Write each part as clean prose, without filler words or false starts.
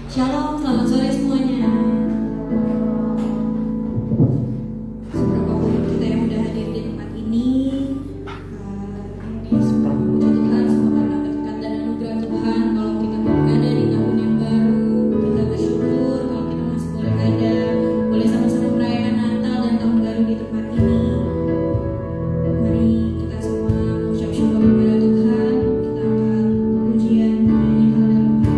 Shalom, selamat sore semuanya. Seberapa banyak kita yang udah hadir di tempat ini, ini sebuah puji Tuhan semua karena berkat dan anugerah Tuhan. Kalau kita boleh ada di tahun yang baru, kita bersyukur kalau kita masih boleh ada, boleh sama-sama merayakan Natal dan tahun baru di tempat ini. Mari kita semua mengucap syukur kepada Tuhan. Kita angkat pujian menyanyi haleluya.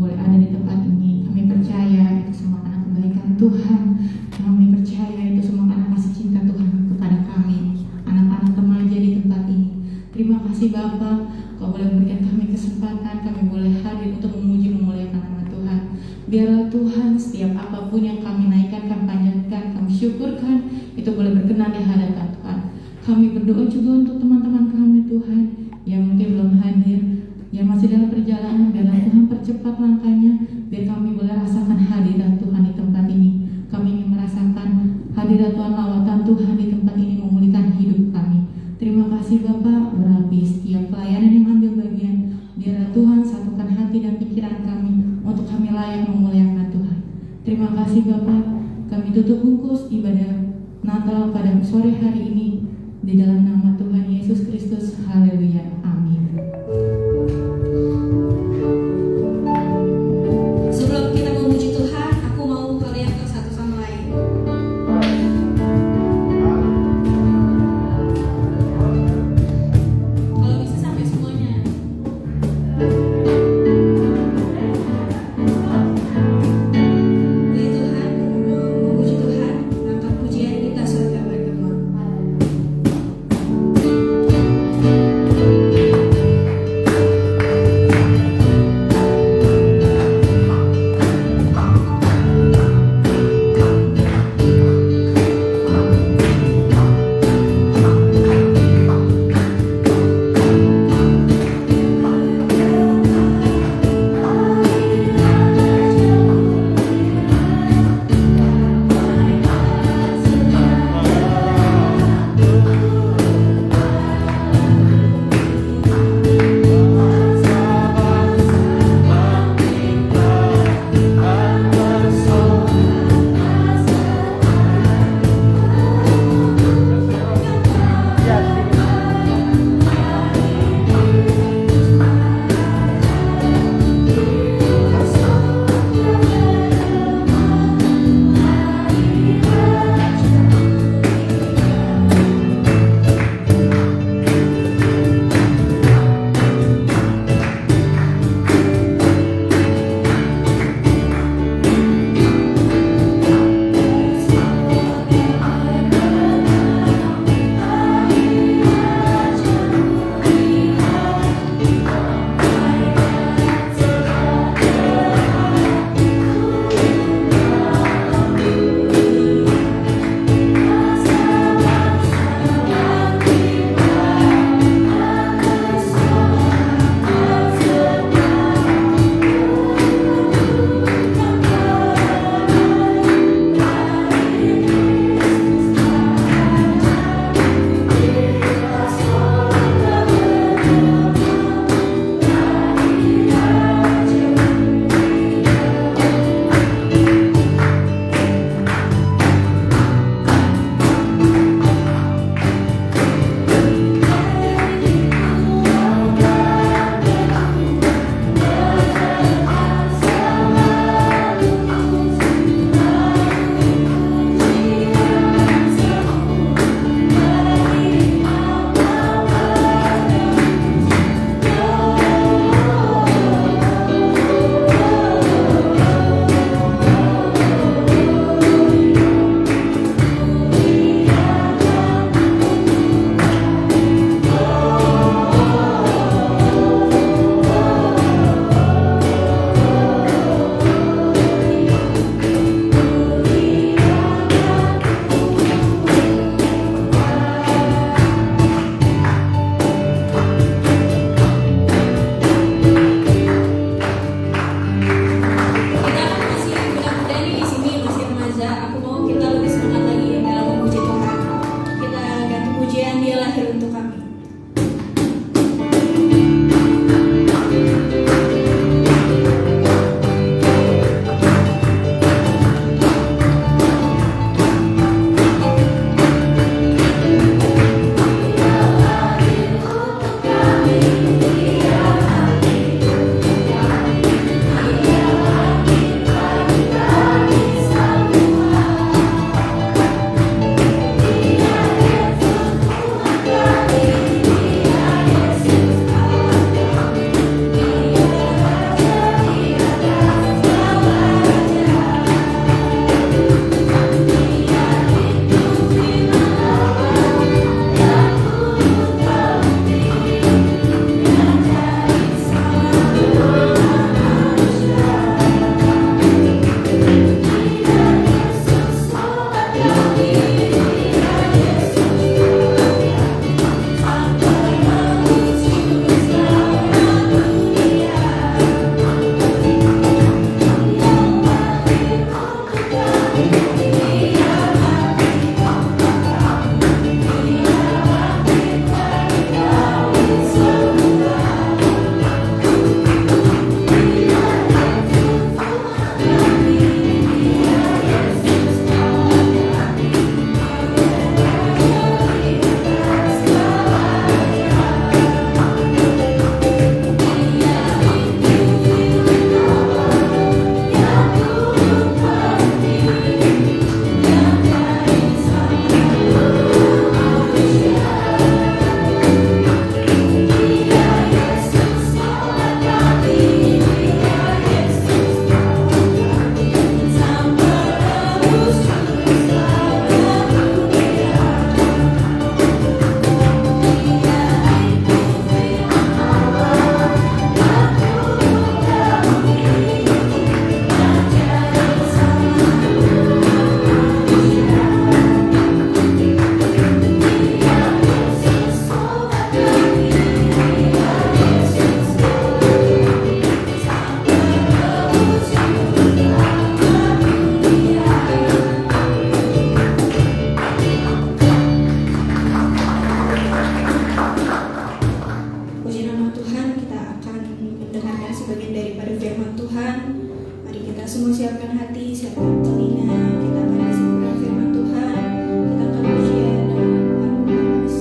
boleh ada di tempat ini. Kami percaya itu semua karena kebaikan Tuhan. Kami percaya itu semua karena kasih cinta Tuhan kepada kami, anak-anak remaja di tempat ini. Terima kasih Bapa, Kau boleh memberikan kami kesempatan, kami boleh hadir untuk memuji memuliakan nama Tuhan. Biarlah Tuhan setiap apapun yang kami naikkan, kami panjatkan, kami syukurkan, itu boleh berkenan di hadapan Tuhan. Kami berdoa juga untuk teman-teman kami Tuhan yang mungkin belum hadir, yang masih dalam perjalanan. Biarlah Tuhan percepat langkahnya, biar kami boleh rasakan hadirat Tuhan di tempat ini. Kami ingin merasakan hadirat Tuhan, lawatan Tuhan di tempat ini memulihkan hidup kami. Terima kasih Bapak, berapi setiap pelayanan yang ambil bagian. Biarlah Tuhan satukan hati dan pikiran kami untuk kami layak memuliakan Tuhan. Terima kasih Bapak. Kami tutup bungkus ibadah Natal pada sore hari ini di dalam nama Tuhan Yesus Kristus. Haleluya. Amin. Sebelum kita memuji Tuhan, aku mau kalian ke satu sama lain. Kalau bisa sampai semuanya. Dari Tuhan, memuji Tuhan, angkat pujian kita serta bergema. Mari kita semua siapkan hati, siapkan telinga. Kita akan disiapkan firman Tuhan. Kita akan bershare dengan Tuhan Lukas.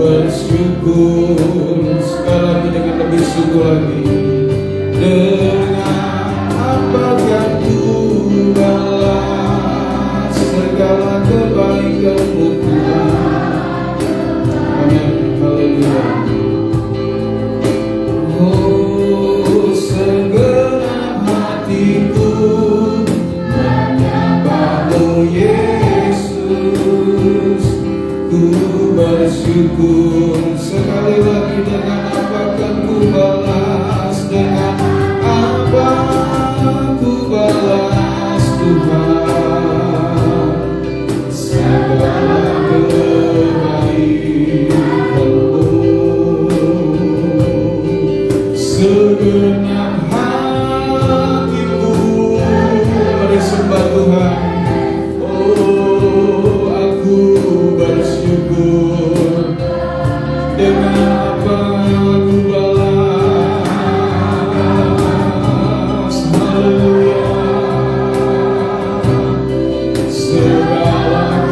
bersyukur, sekali lagi dengan lebih syukur lagi. Dengan apakah ku balas segala kebaikan-Mu Tuhan. Amin, haleluya. Oh, segenap hatiku menyembah-Mu Yesus, ku bersyukur Sekali lagi dengan apa kan ku balas, dengan apa ku balas Tuhan segala kebaikan-Mu. Segenap hatiku mari sembah Tuhan. Oh, aku bersyukur dengan apa aku balas. Haleluya. Segala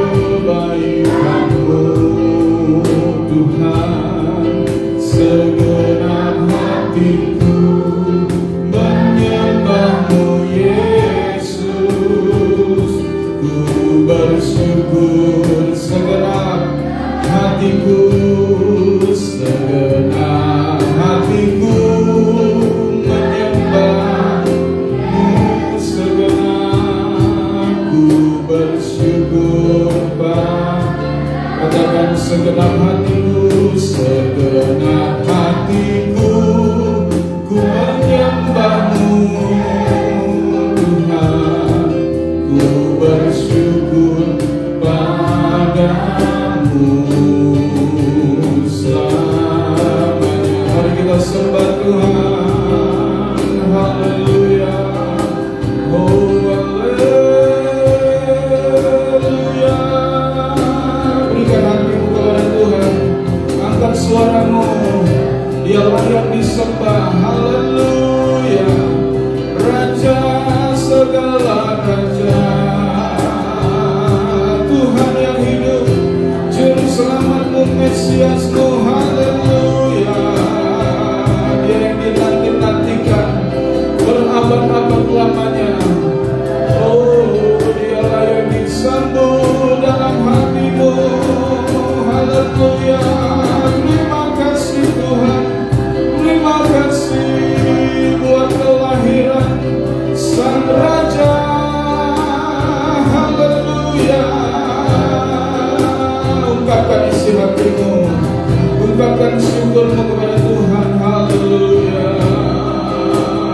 kebaikan-Mu Tuhan, segenap hatiku menyembah-Mu Yesus. Ku bersyukur segenap hatiku, segenap hatiku menyembah-Mu, segenap ku bersyukur Bapa. Katakan segenap hatiku, segenap hatiku ku menyembah-Mu Tuhan, ku bersyukur padamu selamanya. Mari kita sembah Tuhan. Haleluya. Oh, haleluya. Berikan hatimu kepada Tuhan. Angkat suaramu, Dia layak disembah. Haleluya. Raja segala raja, Tuhan yang hidup, Juru Selamat-Mu, Mesias-Mu. Haleluya. Dia yang dinanti-nantikan berabad-abad lamanya. Oh, Dia layak disambut dalam hatimu. Haleluya. Terima kasih Tuhan, terima kasih buat kelahiran Sang Raja. Haleluya. Ungkapkan isi hatimu, ungkapkan syukurmu kepada Tuhan. Haleluya.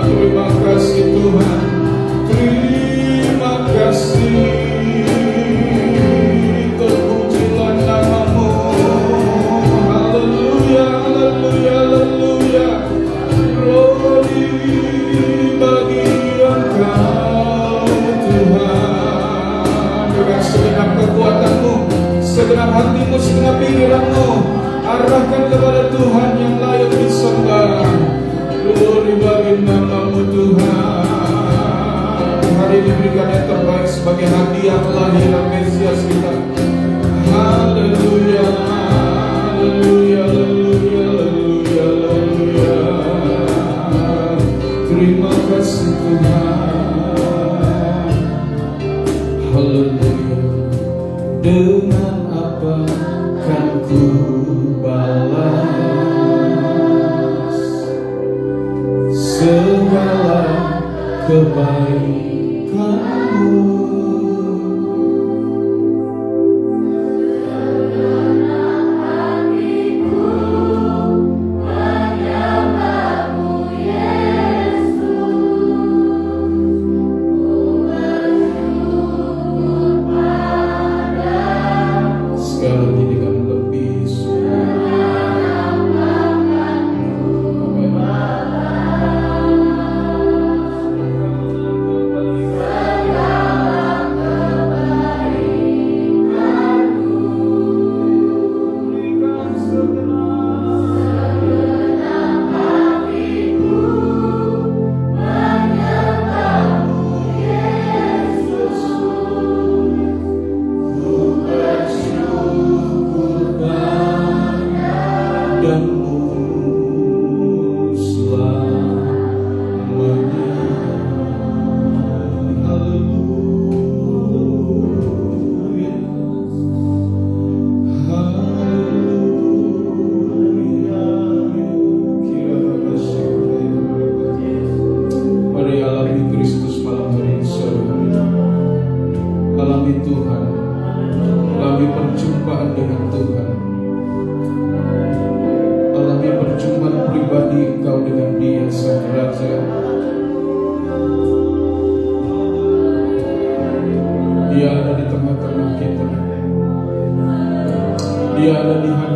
Terima kasih Tuhan, terima kasih. Terpujilah nama-Mu. Haleluya, haleluya, haleluya. Glory bagi Engkau Tuhan. Dengan segenap kekuatan-Mu, segenap hatimu, segenap pikiranmu, arahkan kepada Tuhan yang layak disembah. Glory bagi nama-Mu Tuhan. Hari ini berikan yang terbaik sebagai hadiah kelahiran Mesias kita. Haleluya, haleluya, haleluya, haleluya, haleluya. Terima kasih Tuhan. Haleluya. Dengan apa kan ku balas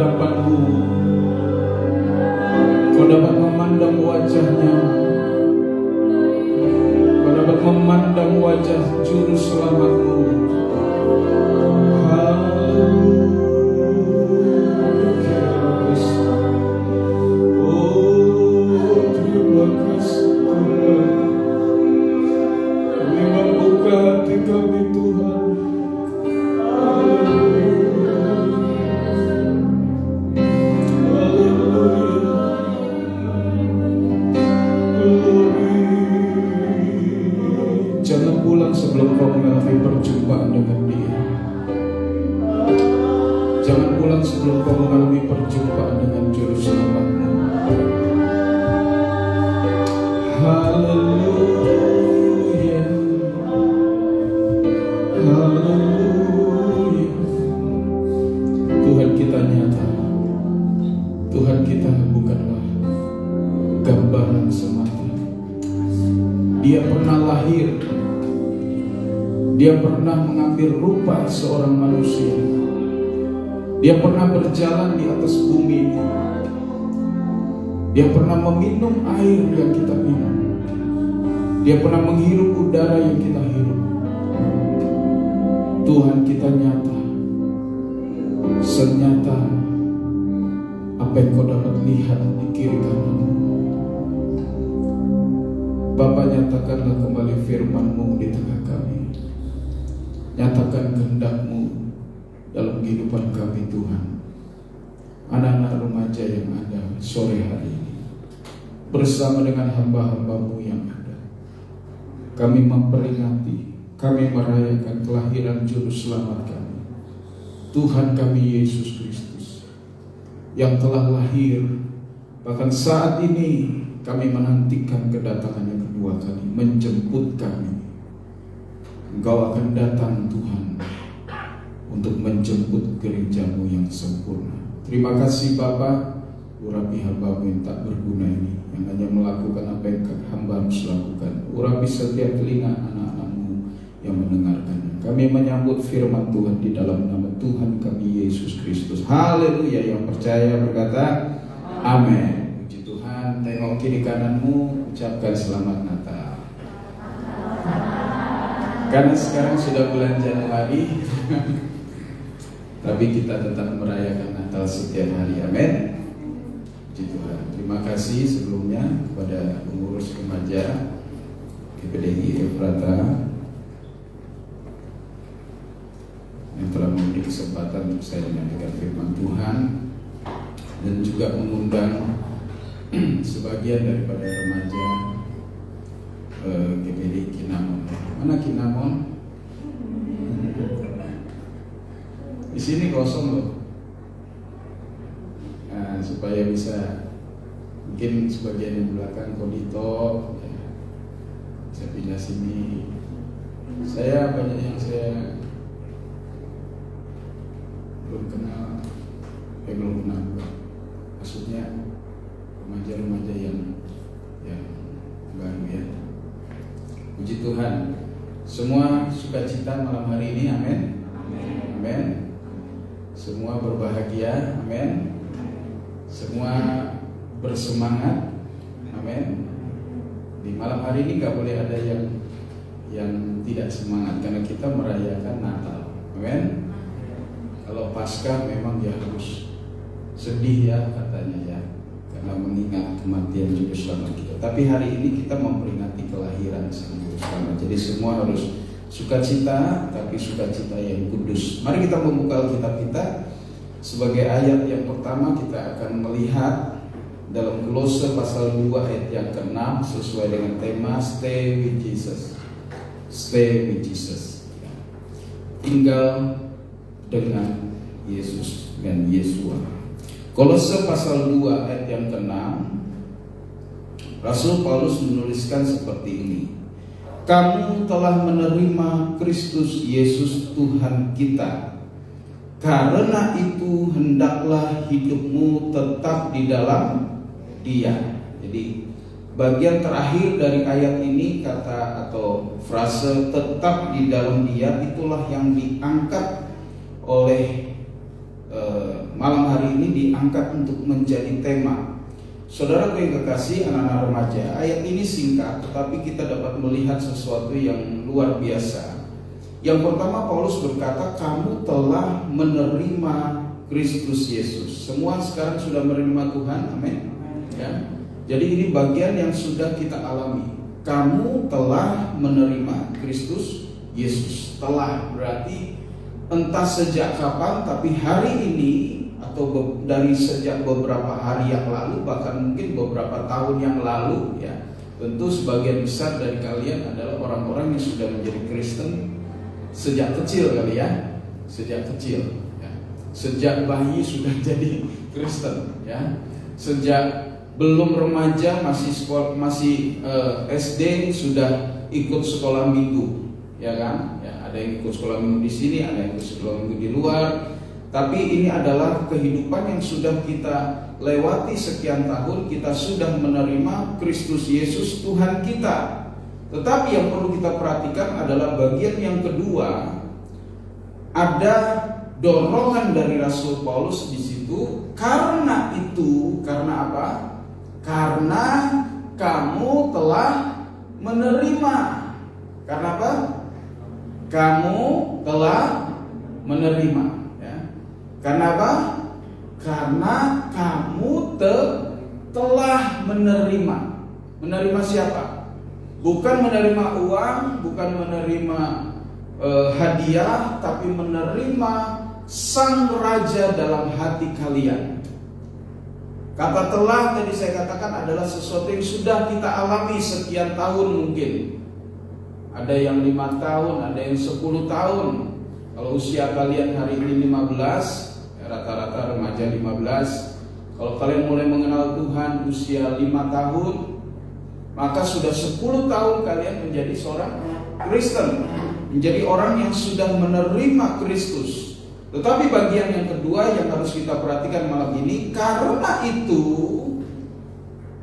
hadapan-Mu, Kau dapat memandang wajahnya, Kau dapat memandang wajah Juru Selamat-Mu. Jangan pulang sebelum kau mengalami perjumpaan dengan Dia. Jangan pulang sebelum kau mengalami perjumpaan dengan Juru Selamat-Mu. Haleluya, haleluya. Tuhan kita nyata. Tuhan kita bukanlah gambaran semata. Dia pernah lahir. Dia pernah mengambil rupa seorang manusia. Dia pernah berjalan di atas bumi. Dia pernah meminum air yang kita minum. Dia pernah menghirup udara yang kita hirup. Tuhan kita nyata. Senyata apa yang kau dapat lihat di kiri kanan. Bapa, nyatakanlah kembali firman-Mu di tengah kami. Nyatakan kehendak-Mu dalam kehidupan kami Tuhan. Anak-anak remaja yang ada sore hari ini, bersama dengan hamba-hamba-Mu yang ada, kami memperingati, kami merayakan kelahiran Juru Selamat kami, Tuhan kami Yesus Kristus, yang telah lahir. Bahkan saat ini kami menantikan kedatangan yang kedua kali, menjemput kami. Engkau akan datang Tuhan untuk menjemput gereja-Mu yang sempurna. Terima kasih Bapa, urapi hamba-Mu yang tak berguna ini, yang hanya melakukan apa yang hamba harus lakukan. Urapi setiap telinga anak-anak-Mu yang mendengarkannya. Kami menyambut firman Tuhan di dalam nama Tuhan kami Yesus Kristus. Haleluya. Yang percaya berkata amin. Puji Tuhan. Tengok kiri kananmu, ucapkan selamat Natal. Karena sekarang sudah bulan Januari, tapi kita tetap merayakan Natal setiap hari. Amin. Puji Tuhan. Terima kasih sebelumnya kepada pengurus remaja GPDI Efrata yang telah memberi kesempatan untuk saya menyampaikan firman Tuhan, dan juga mengundang sebagian daripada remaja GPDI Kinamon. Mana Kinamon? Di sini kosong loh. Nah, supaya bisa, mungkin sebagian yang belakang Kodito ya, bisa pindah sini. Saya banyak yang saya belum kenal, maksudnya remaja-remaja yang baru ya. Puji Tuhan. Semua sukacita malam hari ini, amin. Amin. Semua berbahagia, amin. Semua bersemangat, amin. Di malam hari ini gak boleh ada yang tidak semangat, karena kita merayakan Natal, amin. Kalau Paskah memang dia harus sedih ya katanya ya, karena mengingat kematian Juru Selamat kita. Tapi hari ini kita memperingati kelahiran Sang Juru Selamat. Jadi semua harus sukacita, tapi sukacita yang kudus. Mari kita membuka Alkitab kita. Sebagai ayat yang pertama kita akan melihat dalam Kolose pasal 2 ayat yang ke-6, sesuai dengan tema Stay with Jesus. Stay with Jesus. Tinggal dengan Yesus, dengan Yesua. Kolose pasal 2 ayat yang ke-6, Rasul Paulus menuliskan seperti ini. Kamu telah menerima Kristus Yesus Tuhan kita. Karena itu hendaklah hidupmu tetap di dalam Dia. Jadi bagian terakhir dari ayat ini, kata atau frase tetap di dalam Dia, itulah yang diangkat oleh malam hari ini diangkat untuk menjadi tema. Saudara yang kekasih, anak-anak remaja, ayat ini singkat tetapi kita dapat melihat sesuatu yang luar biasa. Yang pertama, Paulus berkata, kamu telah menerima Kristus Yesus. Semua sekarang sudah menerima Tuhan, amin. Ya. Jadi ini bagian yang sudah kita alami. Kamu telah menerima Kristus Yesus. Telah berarti entah sejak kapan, tapi hari ini atau dari sejak beberapa hari yang lalu, bahkan mungkin beberapa tahun yang lalu, ya. Tentu sebagian besar dari kalian adalah orang-orang yang sudah menjadi Kristen sejak kecil kali ya, sejak kecil. Ya. Sejak bayi sudah jadi Kristen, ya. Sejak belum remaja masih SD sudah ikut sekolah minggu, ya kan? Ya, ada yang ikut sekolah minggu di sini, ada yang ikut sekolah minggu di luar. Tapi ini adalah kehidupan yang sudah kita lewati sekian tahun. Kita sudah menerima Kristus Yesus Tuhan kita. Tetapi yang perlu kita perhatikan adalah bagian yang kedua. Ada dorongan dari Rasul Paulus di situ. Karena itu, karena apa? Karena kamu telah menerima. Karena apa? Kamu telah menerima. Ya. Karena apa? Karena kamu telah menerima. Menerima siapa? Bukan menerima uang, bukan menerima hadiah, tapi menerima Sang Raja dalam hati kalian. Kata telah tadi saya katakan adalah sesuatu yang sudah kita alami sekian tahun mungkin. Ada yang 5 tahun, ada yang 10 tahun. Kalau usia kalian hari ini 15, rata-rata remaja 15. Kalau kalian mulai mengenal Tuhan usia 5 tahun, maka sudah 10 tahun kalian menjadi seorang Kristen, menjadi orang yang sudah menerima Kristus. Tetapi bagian yang kedua yang harus kita perhatikan malam ini, karena itu,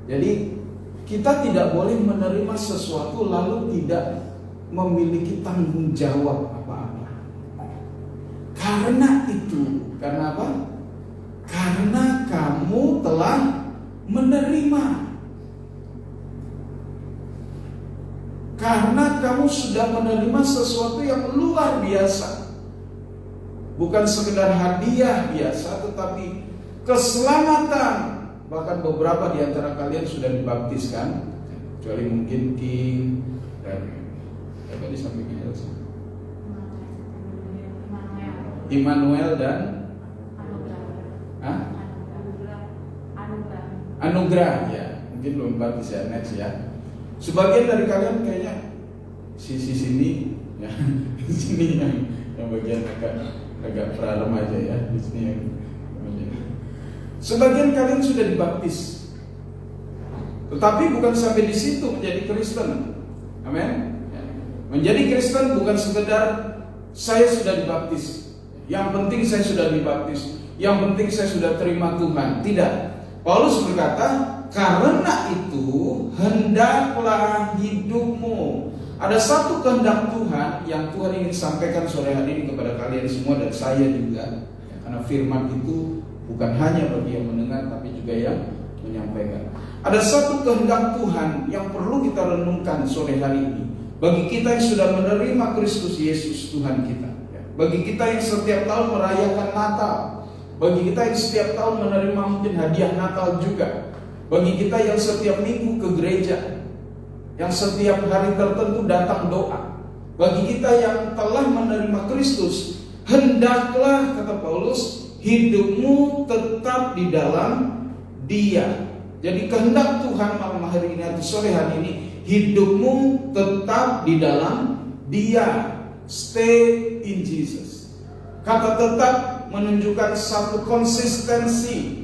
jadi kita tidak boleh menerima sesuatu lalu tidak memiliki tanggung jawab apa-apa. Karena itu, karena apa? Karena kamu telah menerima. Karena kamu sudah menerima sesuatu yang luar biasa. Bukan sekedar hadiah biasa, tetapi keselamatan. Bahkan beberapa di antara kalian sudah dibaptiskan, kecuali mungkin King dan apa di sampingnya Elsa, Immanuel dan Anugrah, ya. Mungkin belum baptis ya, next ya. Sebagian dari kalian kayaknya sisi sini, ya, di sini yang bagian agak pra-remaja ya, di sini yang sebagian kalian sudah dibaptis, tetapi bukan sampai di situ menjadi Kristen. Amin. Menjadi Kristen bukan sekedar saya sudah dibaptis, yang penting saya sudah dibaptis, yang penting saya sudah terima Tuhan. Tidak. Paulus berkata, karena itu hendaklah hidupmu. Ada satu kehendak Tuhan yang Tuhan ingin sampaikan sore hari ini kepada kalian semua dan saya juga. Karena firman itu bukan hanya bagi yang mendengar tapi juga yang menyampaikan. Ada satu kehendak Tuhan yang perlu kita renungkan sore hari ini. Bagi kita yang sudah menerima Kristus Yesus Tuhan kita. Bagi kita yang setiap tahun merayakan Natal. Bagi kita yang setiap tahun menerima mungkin hadiah Natal juga. Bagi kita yang setiap minggu ke gereja, yang setiap hari tertentu datang doa. Bagi kita yang telah menerima Kristus, hendaklah, kata Paulus, hidupmu tetap di dalam Dia. Jadi kehendak Tuhan malam hari ini atau sore hari ini, hidupmu tetap di dalam Dia. Stay in Jesus. Kata tetap menunjukkan satu konsistensi.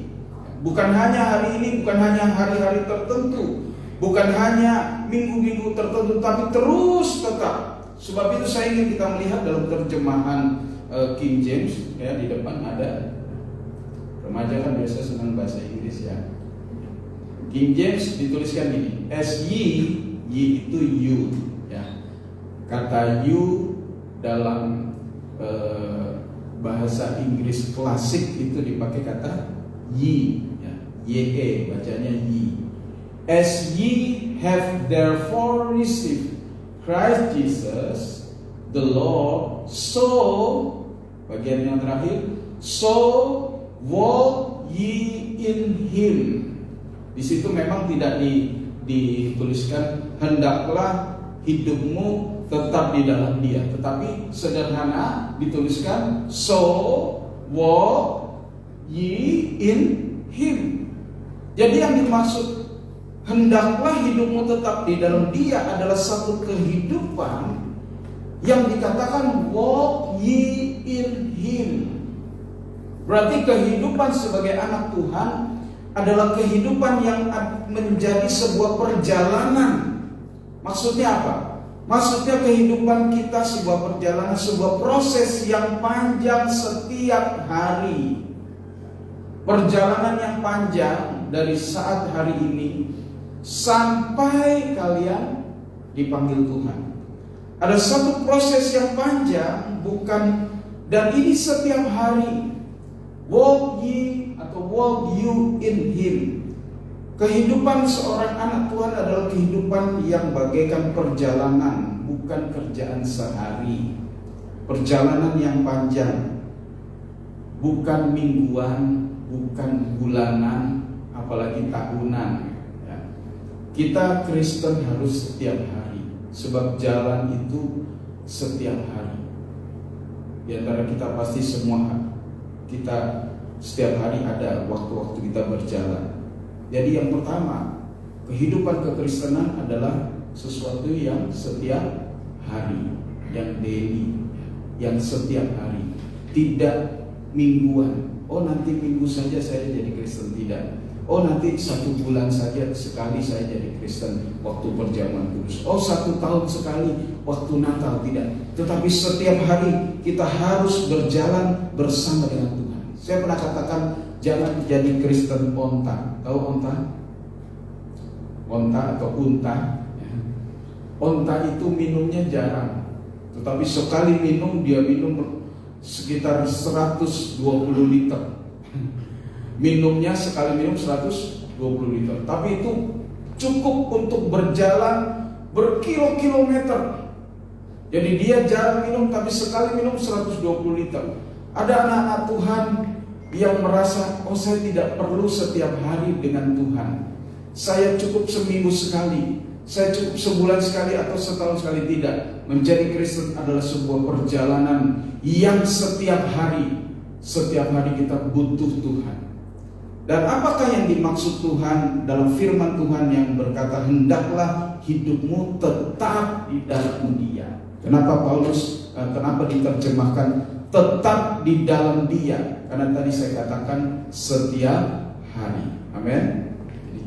Bukan hanya hari ini, bukan hanya hari-hari tertentu, bukan hanya minggu-minggu tertentu, tapi terus tetap. Sebab itu saya ingin kita melihat dalam terjemahan King James, ya, di depan ada. Remaja kan biasa senang bahasa Inggris ya. King James dituliskan gini, as ye itu you, ya. Kata you dalam bahasa Inggris klasik itu dipakai kata ye, ya. Ye, bacanya ye. As ye have therefore received Christ Jesus the Lord, so, bagian yang terakhir, so walk ye in him. Di situ memang tidak dituliskan hendaklah hidupmu tetap di dalam dia, tetapi sederhana dituliskan so walk ye in him. Jadi yang dimaksud hendaklah hidupmu tetap di dalam dia adalah satu kehidupan yang dikatakan walk ye in him. Berarti kehidupan sebagai anak Tuhan adalah kehidupan yang menjadi sebuah perjalanan. Maksudnya apa? Maksudnya kehidupan kita sebuah perjalanan, sebuah proses yang panjang setiap hari. Perjalanan yang panjang dari saat hari ini sampai kalian dipanggil Tuhan. Ada satu proses yang panjang, bukan, dan ini setiap hari. Walk ye atau walk you in him. Kehidupan seorang anak Tuhan adalah kehidupan yang bagaikan perjalanan, bukan kerjaan sehari. Perjalanan yang panjang, bukan mingguan, bukan bulanan, apalagi tahunan. Ya. Kita Kristen harus setiap hari, sebab jalan itu setiap hari. Di antara kita pasti semua kita setiap hari ada waktu-waktu kita berjalan. Jadi yang pertama, kehidupan kekristenan adalah sesuatu yang setiap hari, yang daily, yang setiap hari, tidak mingguan. Oh nanti minggu saja saya jadi Kristen, tidak. Oh nanti 1 bulan saja sekali saya jadi Kristen waktu perjamuan kudus. Oh 1 tahun sekali waktu Natal, tidak. Tetapi setiap hari kita harus berjalan bersama dengan Tuhan. Saya pernah katakan jangan jadi Kristen onta. Tahu onta? Onta atau unta. Onta itu minumnya jarang, tetapi sekali minum dia minum sekitar 120 liter. Minumnya sekali minum 120 liter. Tapi itu cukup untuk berjalan berkilo-kilometer. Jadi dia jarang minum, tapi sekali minum 120 liter. Ada anak-anak Tuhan yang merasa, oh saya tidak perlu setiap hari dengan Tuhan. Saya cukup seminggu sekali, saya cukup sebulan sekali atau setahun sekali. Tidak. Menjadi Kristen adalah sebuah perjalanan yang setiap hari kita butuh Tuhan. Dan apakah yang dimaksud Tuhan dalam firman Tuhan yang berkata hendaklah hidupmu tetap di dalam Dia? Kenapa diterjemahkan tetap di dalam Dia? Karena tadi saya katakan setiap hari. Amin.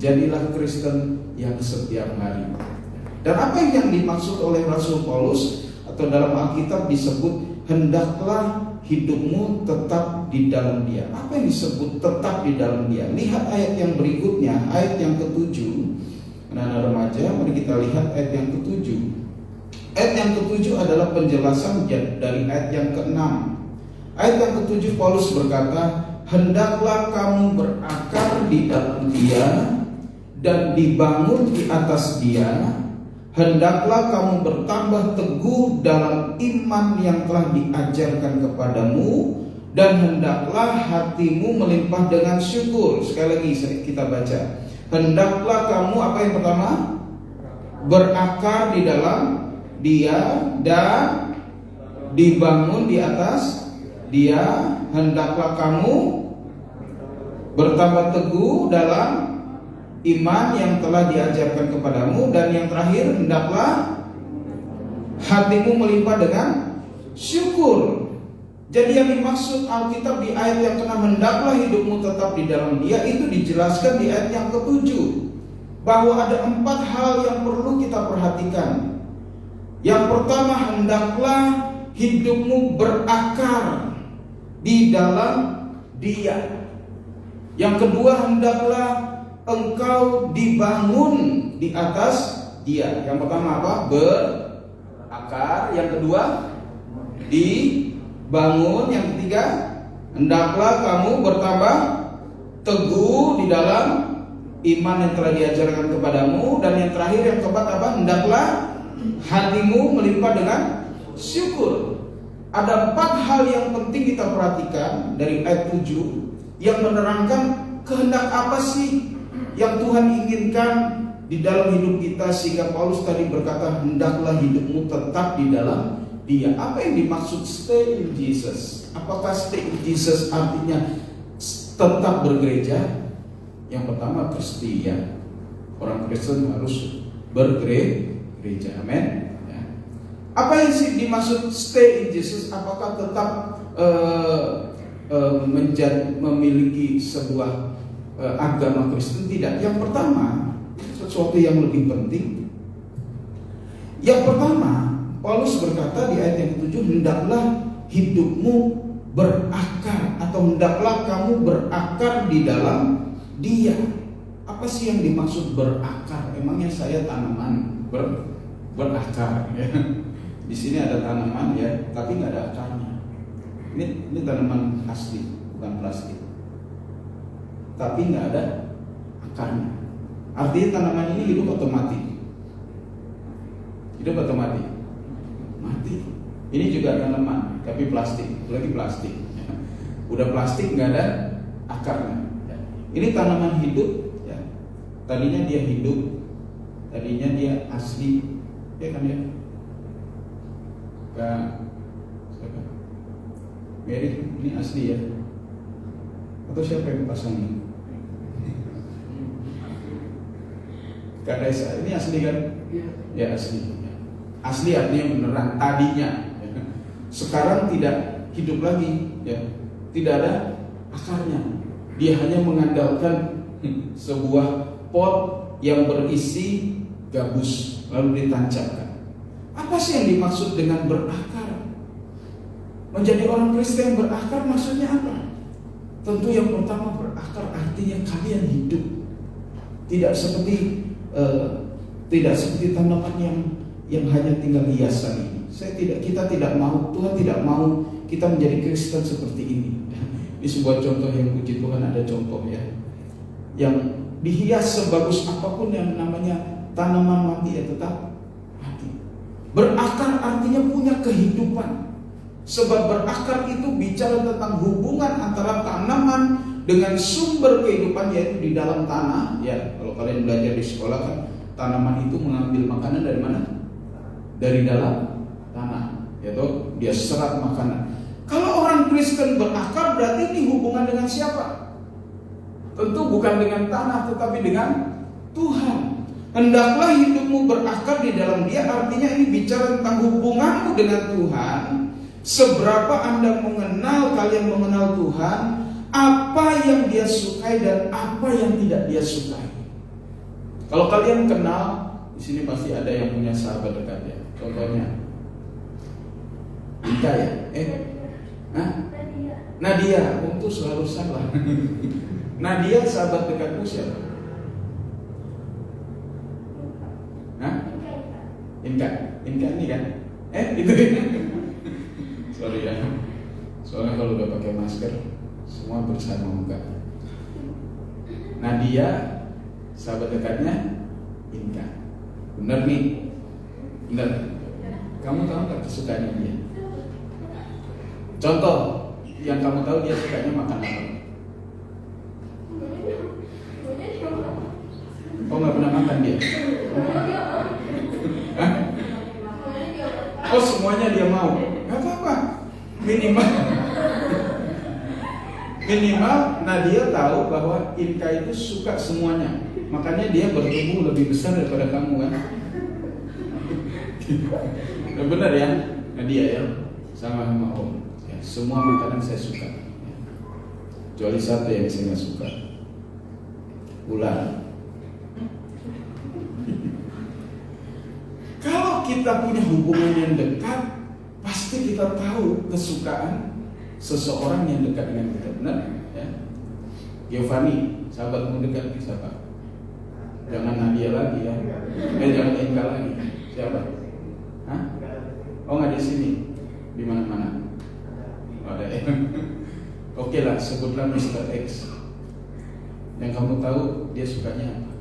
Jadilah Kristen yang setiap hari. Dan apa yang dimaksud oleh Rasul Paulus atau dalam Alkitab disebut hendaklah hidupmu tetap di dalam Dia. Apa yang disebut tetap di dalam Dia? Lihat ayat yang berikutnya, ayat yang ke-7. Anak-anak remaja, mari kita lihat ayat yang ke-7. Ayat yang ke-7 adalah penjelasan dari ayat yang ke-6. Ayat yang ke-7 Paulus berkata, hendaklah kamu berakar di dalam Dia dan dibangun di atas Dia. Hendaklah kamu bertambah teguh dalam iman yang telah diajarkan kepadamu, dan hendaklah hatimu melimpah dengan syukur. Sekali lagi kita baca. Hendaklah kamu, apa yang pertama? Berakar di dalam Dia dan dibangun di atas Dia. Hendaklah kamu bertambah teguh dalam iman yang telah diajarkan kepadamu, dan yang terakhir hendaklah hatimu melimpah dengan syukur. Jadi yang dimaksud Alkitab di ayat yang ke-6, hendaklah hidupmu tetap di dalam Dia, itu dijelaskan di ayat yang ke-7 bahwa ada 4 hal yang perlu kita perhatikan. Yang pertama, hendaklah hidupmu berakar di dalam Dia. Yang kedua, hendaklah engkau dibangun di atas Dia. Yang pertama apa? Berakar. Yang kedua, bangun. Yang ketiga, hendaklah kamu bertambah teguh di dalam iman yang telah diajarkan kepadamu. Dan yang terakhir, yang keempat apa? Hendaklah hatimu melimpah dengan syukur. Ada 4 hal yang penting kita perhatikan dari ayat 7 yang menerangkan kehendak apa sih yang Tuhan inginkan di dalam hidup kita, sehingga Paulus tadi berkata hendaklah hidupmu tetap di dalam Dia. Apa yang dimaksud stay in Jesus? Apakah stay in Jesus artinya tetap bergereja? Yang pertama, Kristian. Orang Kristen harus bergereja. Amin. Ya. Apa yang dimaksud stay in Jesus? Apakah tetap memiliki sebuah agama Kristen? Tidak. Yang pertama, sesuatu yang lebih penting. Yang pertama, Paulus berkata di ayat yang ke-7, hendaklah hidupmu berakar, atau hendaklah kamu berakar di dalam Dia. Apa sih yang dimaksud berakar? Emangnya saya tanaman berakar ya? Di sini ada tanaman ya, tapi nggak ada akarnya. Ini tanaman asli, bukan plastik. Tapi nggak ada akarnya. Artinya tanaman ini hidup atau mati? Hidup atau mati? Mati. Ini juga tanaman, tapi plastik, lagi plastik. Udah plastik nggak ada akarnya. Ini tanaman hidup. Ya. Tadinya dia hidup, tadinya dia asli, ya kan ya? Siapa? Mary, ini asli ya? Atau siapa yang pasang ini? Kak Desa, ini asli kan? Ya asli. Asli artinya beneran, tadinya. Sekarang tidak hidup lagi, ya. Tidak ada akarnya. Dia hanya mengandalkan sebuah pot yang berisi gabus lalu ditancapkan. Apa sih yang dimaksud dengan berakar? Menjadi orang Kristen yang berakar maksudnya apa? Tentu yang pertama, berakar artinya kalian hidup. Tidak seperti tanaman yang hanya tinggal hiasan ini. Kita tidak mau, Tuhan tidak mau kita menjadi Kristen seperti ini. Ini sebuah contoh yang puji Tuhan, ada contoh ya, yang dihias sebagus apapun yang namanya tanaman mati ya tetap mati. Berakar artinya punya kehidupan. Sebab berakar itu bicara tentang hubungan antara tanaman dengan sumber kehidupan, yaitu di dalam tanah. Ya, kalau kalian belajar di sekolah kan, tanaman itu mengambil makanan dari mana? Dari dalam tanah, yaitu dia serap makanan. Kalau orang Kristen berakar, berarti ini hubungan dengan siapa? Tentu bukan dengan tanah, tetapi dengan Tuhan. Hendaklah hidupmu berakar di dalam Dia, artinya ini bicara tentang hubunganmu dengan Tuhan. Seberapa Anda kalian mengenal Tuhan, apa yang Dia sukai dan apa yang tidak Dia sukai. Kalau kalian kenal, di sini pasti ada yang punya sahabat dekat ya. Contohnya, Ika ya? Nadia, untuk selalu salah. Nadia sahabat dekatmu siapa? Inka ini kan? Itu. Sorry ya. Soalnya kalau udah pakai masker, semua bersama muka. Nadia sahabat dekatnya Inka. Benar nih? Benar. Kamu tahu nggak kesukaannya dia? Contoh yang kamu tahu dia sukanya makan apa? Oh, nggak pernah makan dia? Hah? Oh, semuanya dia mau? Nggak apa-apa. Minimal Nadia tahu bahwa Inka itu suka semuanya. Makanya dia bertumbuh lebih besar daripada kamu kan? Benar ya, Nadia ya, sama Om. Semua makanan saya suka, kecuali satu yang saya nggak suka, ular. Kalau kita punya hubungan yang dekat, pasti kita tahu kesukaan seseorang yang dekat dengan kita, benar? Ya? Giovanni, sahabatmu dekat siapa? Jangan Nadia lagi ya, jangan Inka lagi. Siapa? Hah? Oh nggak di sini, di mana-mana. Ada ya. Oke lah, sebutlah Mr. X. Yang kamu tahu dia sukanya apa?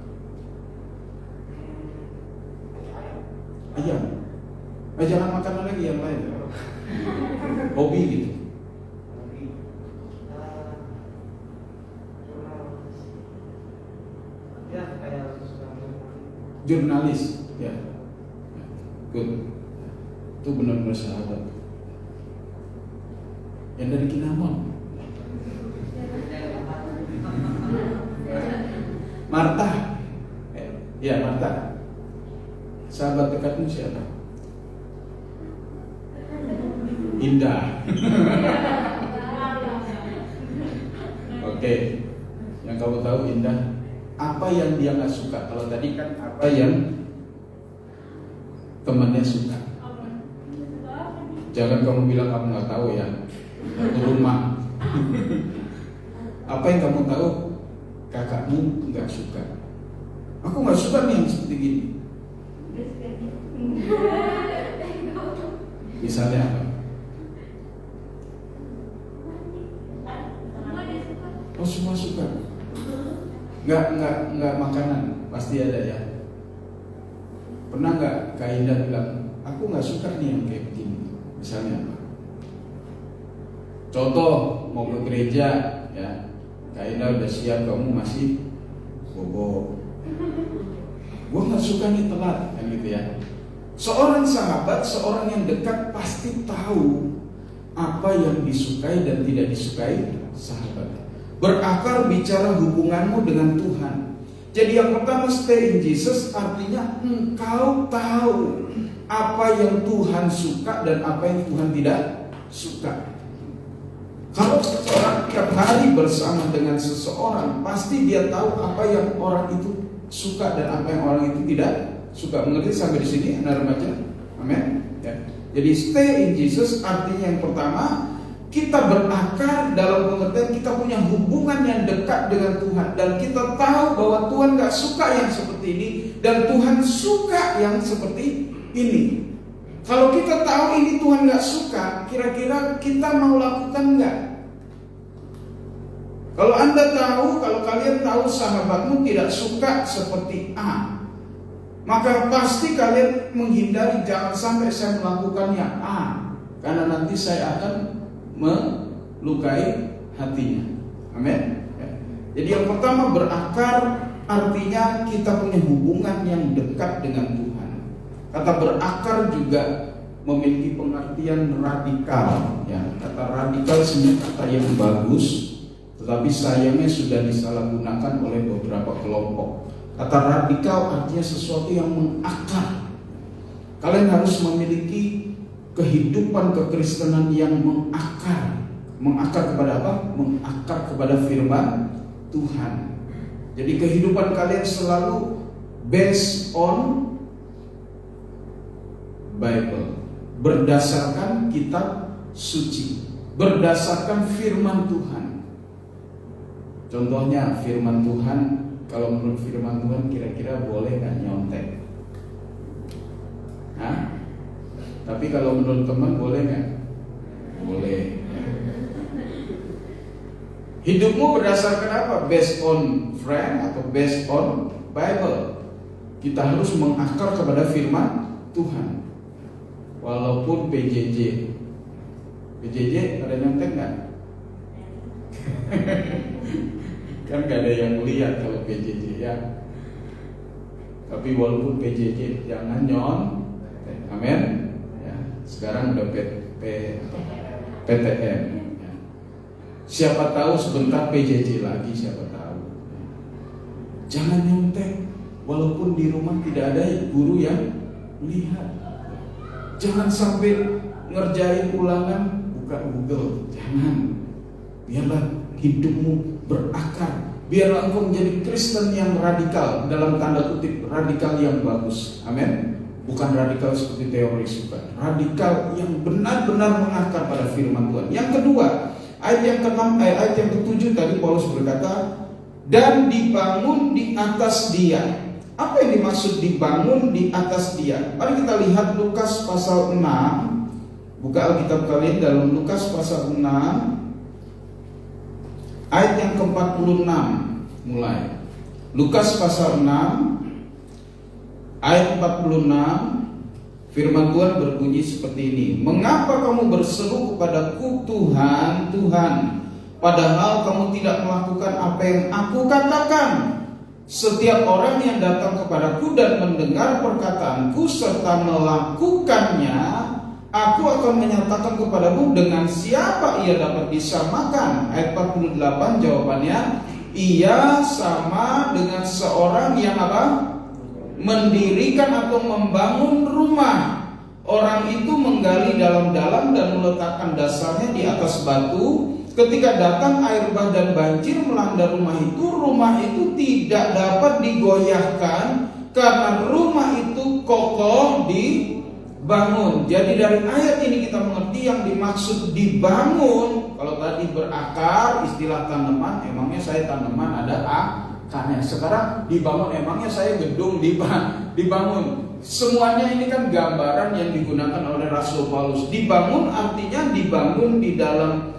Ayam. Jangan makanan lagi yang lain. Hobi gitu. Jurnalis, ya. Good. Itu benar-benar sahabat. Yang dari Kinamon. Marta. Ya, Marta. Sahabat dekatmu siapa? Indah. Oke. Yang kamu tahu Indah, apa yang dia nggak suka? Kalau tadi kan apa yang temannya suka. Jangan kamu bilang kamu nggak tahu ya. Satu rumah. Apa yang kamu tahu kakakmu nggak suka? Aku nggak suka nih yang seperti gini. Misalnya apa? Oh, semua suka. Nggak makanan pasti ada ya. Pernah nggak Kak Indah bilang, aku nggak suka nih yang kayak begini. Misalnya apa? Contoh mau ke gereja ya, Kak Indah udah siap, kamu masih bobo. Gua nggak suka nih telat, kan gitu ya. Seorang sahabat, seorang yang dekat pasti tahu apa yang disukai dan tidak disukai sahabat. Berakar bicara hubunganmu dengan Tuhan. Jadi yang pertama, stay in Jesus artinya engkau tahu apa yang Tuhan suka dan apa yang Tuhan tidak suka. Kalau seseorang tiap hari bersama dengan seseorang, pasti dia tahu apa yang orang itu suka dan apa yang orang itu tidak suka. Mengerti sampai di sini, anak remaja? Amin. Ya. Jadi stay in Jesus artinya yang pertama, kita berakar dalam pengertian kita punya hubungan yang dekat dengan Tuhan dan kita tahu bahwa Tuhan gak suka yang seperti ini dan Tuhan suka yang seperti ini. Kalau kita tahu ini Tuhan gak suka, kira-kira kita mau lakukan gak? Kalau Anda tahu, kalau kalian tahu sahabatmu tidak suka seperti A, maka pasti kalian menghindari, jangan sampai saya melakukannya A, karena nanti saya akan melukai hatinya. Amin. Jadi yang pertama, berakar artinya kita punya hubungan yang dekat dengan Tuhan. Kata berakar juga memiliki pengertian radikal. Ya, kata radikal sebenarnya kata yang bagus, tetapi sayangnya sudah disalahgunakan oleh beberapa kelompok. Kata radikal artinya sesuatu yang mengakar. Kalian harus memiliki kehidupan kekristenan yang mengakar. Mengakar kepada apa? Mengakar kepada firman Tuhan. Jadi kehidupan kalian selalu based on Bible, berdasarkan kitab suci, berdasarkan firman Tuhan. Contohnya firman Tuhan, kalau menurut firman Tuhan kira-kira boleh nggak nyontek? Hah? Tapi kalau menurut teman boleh nggak? Boleh. Hidupmu berdasarkan apa? Based on friend atau based on Bible? Kita harus mengakar kepada firman Tuhan. Walaupun PJJ ada nyontek nggak? Kan gak ada yang lihat kalau PJJ ya. Tapi walaupun PJJ jangan nyontek. Amin. Sekarang udah PTM. Siapa tahu sebentar PJJ lagi, siapa tahu. Jangan nyontek, walaupun di rumah tidak ada guru yang lihat. Jangan sampai ngerjain ulangan buka Google, jangan. Biarlah hidupmu berakar. Biarlah engkau menjadi Kristen yang radikal, dalam tanda kutip radikal yang bagus. Amin. Bukan radikal seperti teoris, bukan. Radikal yang benar-benar mengakar pada firman Tuhan. Yang kedua, ayat yang ke-6, ayat yang ke-7 tadi Paulus berkata, dan dibangun di atas Dia. Apa yang dimaksud dibangun di atas Dia? Mari kita lihat Lukas pasal 6 Buka Alkitab kalian dalam Lukas pasal 6 ayat yang ke-46 mulai. Lukas pasal 6 ayat 46, firman Tuhan berbunyi seperti ini. Mengapa kamu berseru kepadaku Tuhan, Tuhan, padahal kamu tidak melakukan apa yang aku katakan? Setiap orang yang datang kepadaku dan mendengar perkataanku serta melakukannya, aku akan menyatakan kepadamu dengan siapa ia dapat disamakan. Ayat 48 jawabannya, ia sama dengan seorang yang apa? Mendirikan atau membangun rumah. Orang itu menggali dalam-dalam dan meletakkan dasarnya di atas batu. Ketika datang air bah dan banjir melanda rumah itu tidak dapat digoyahkan karena rumah itu kokoh dibangun. Jadi dari ayat ini kita mengerti yang dimaksud dibangun. Kalau tadi berakar, istilah tanaman, emangnya saya tanaman ada akarnya. Sekarang dibangun, emangnya saya gedung dibangun. Semuanya ini kan gambaran yang digunakan oleh Rasul Paulus. Dibangun artinya dibangun di dalam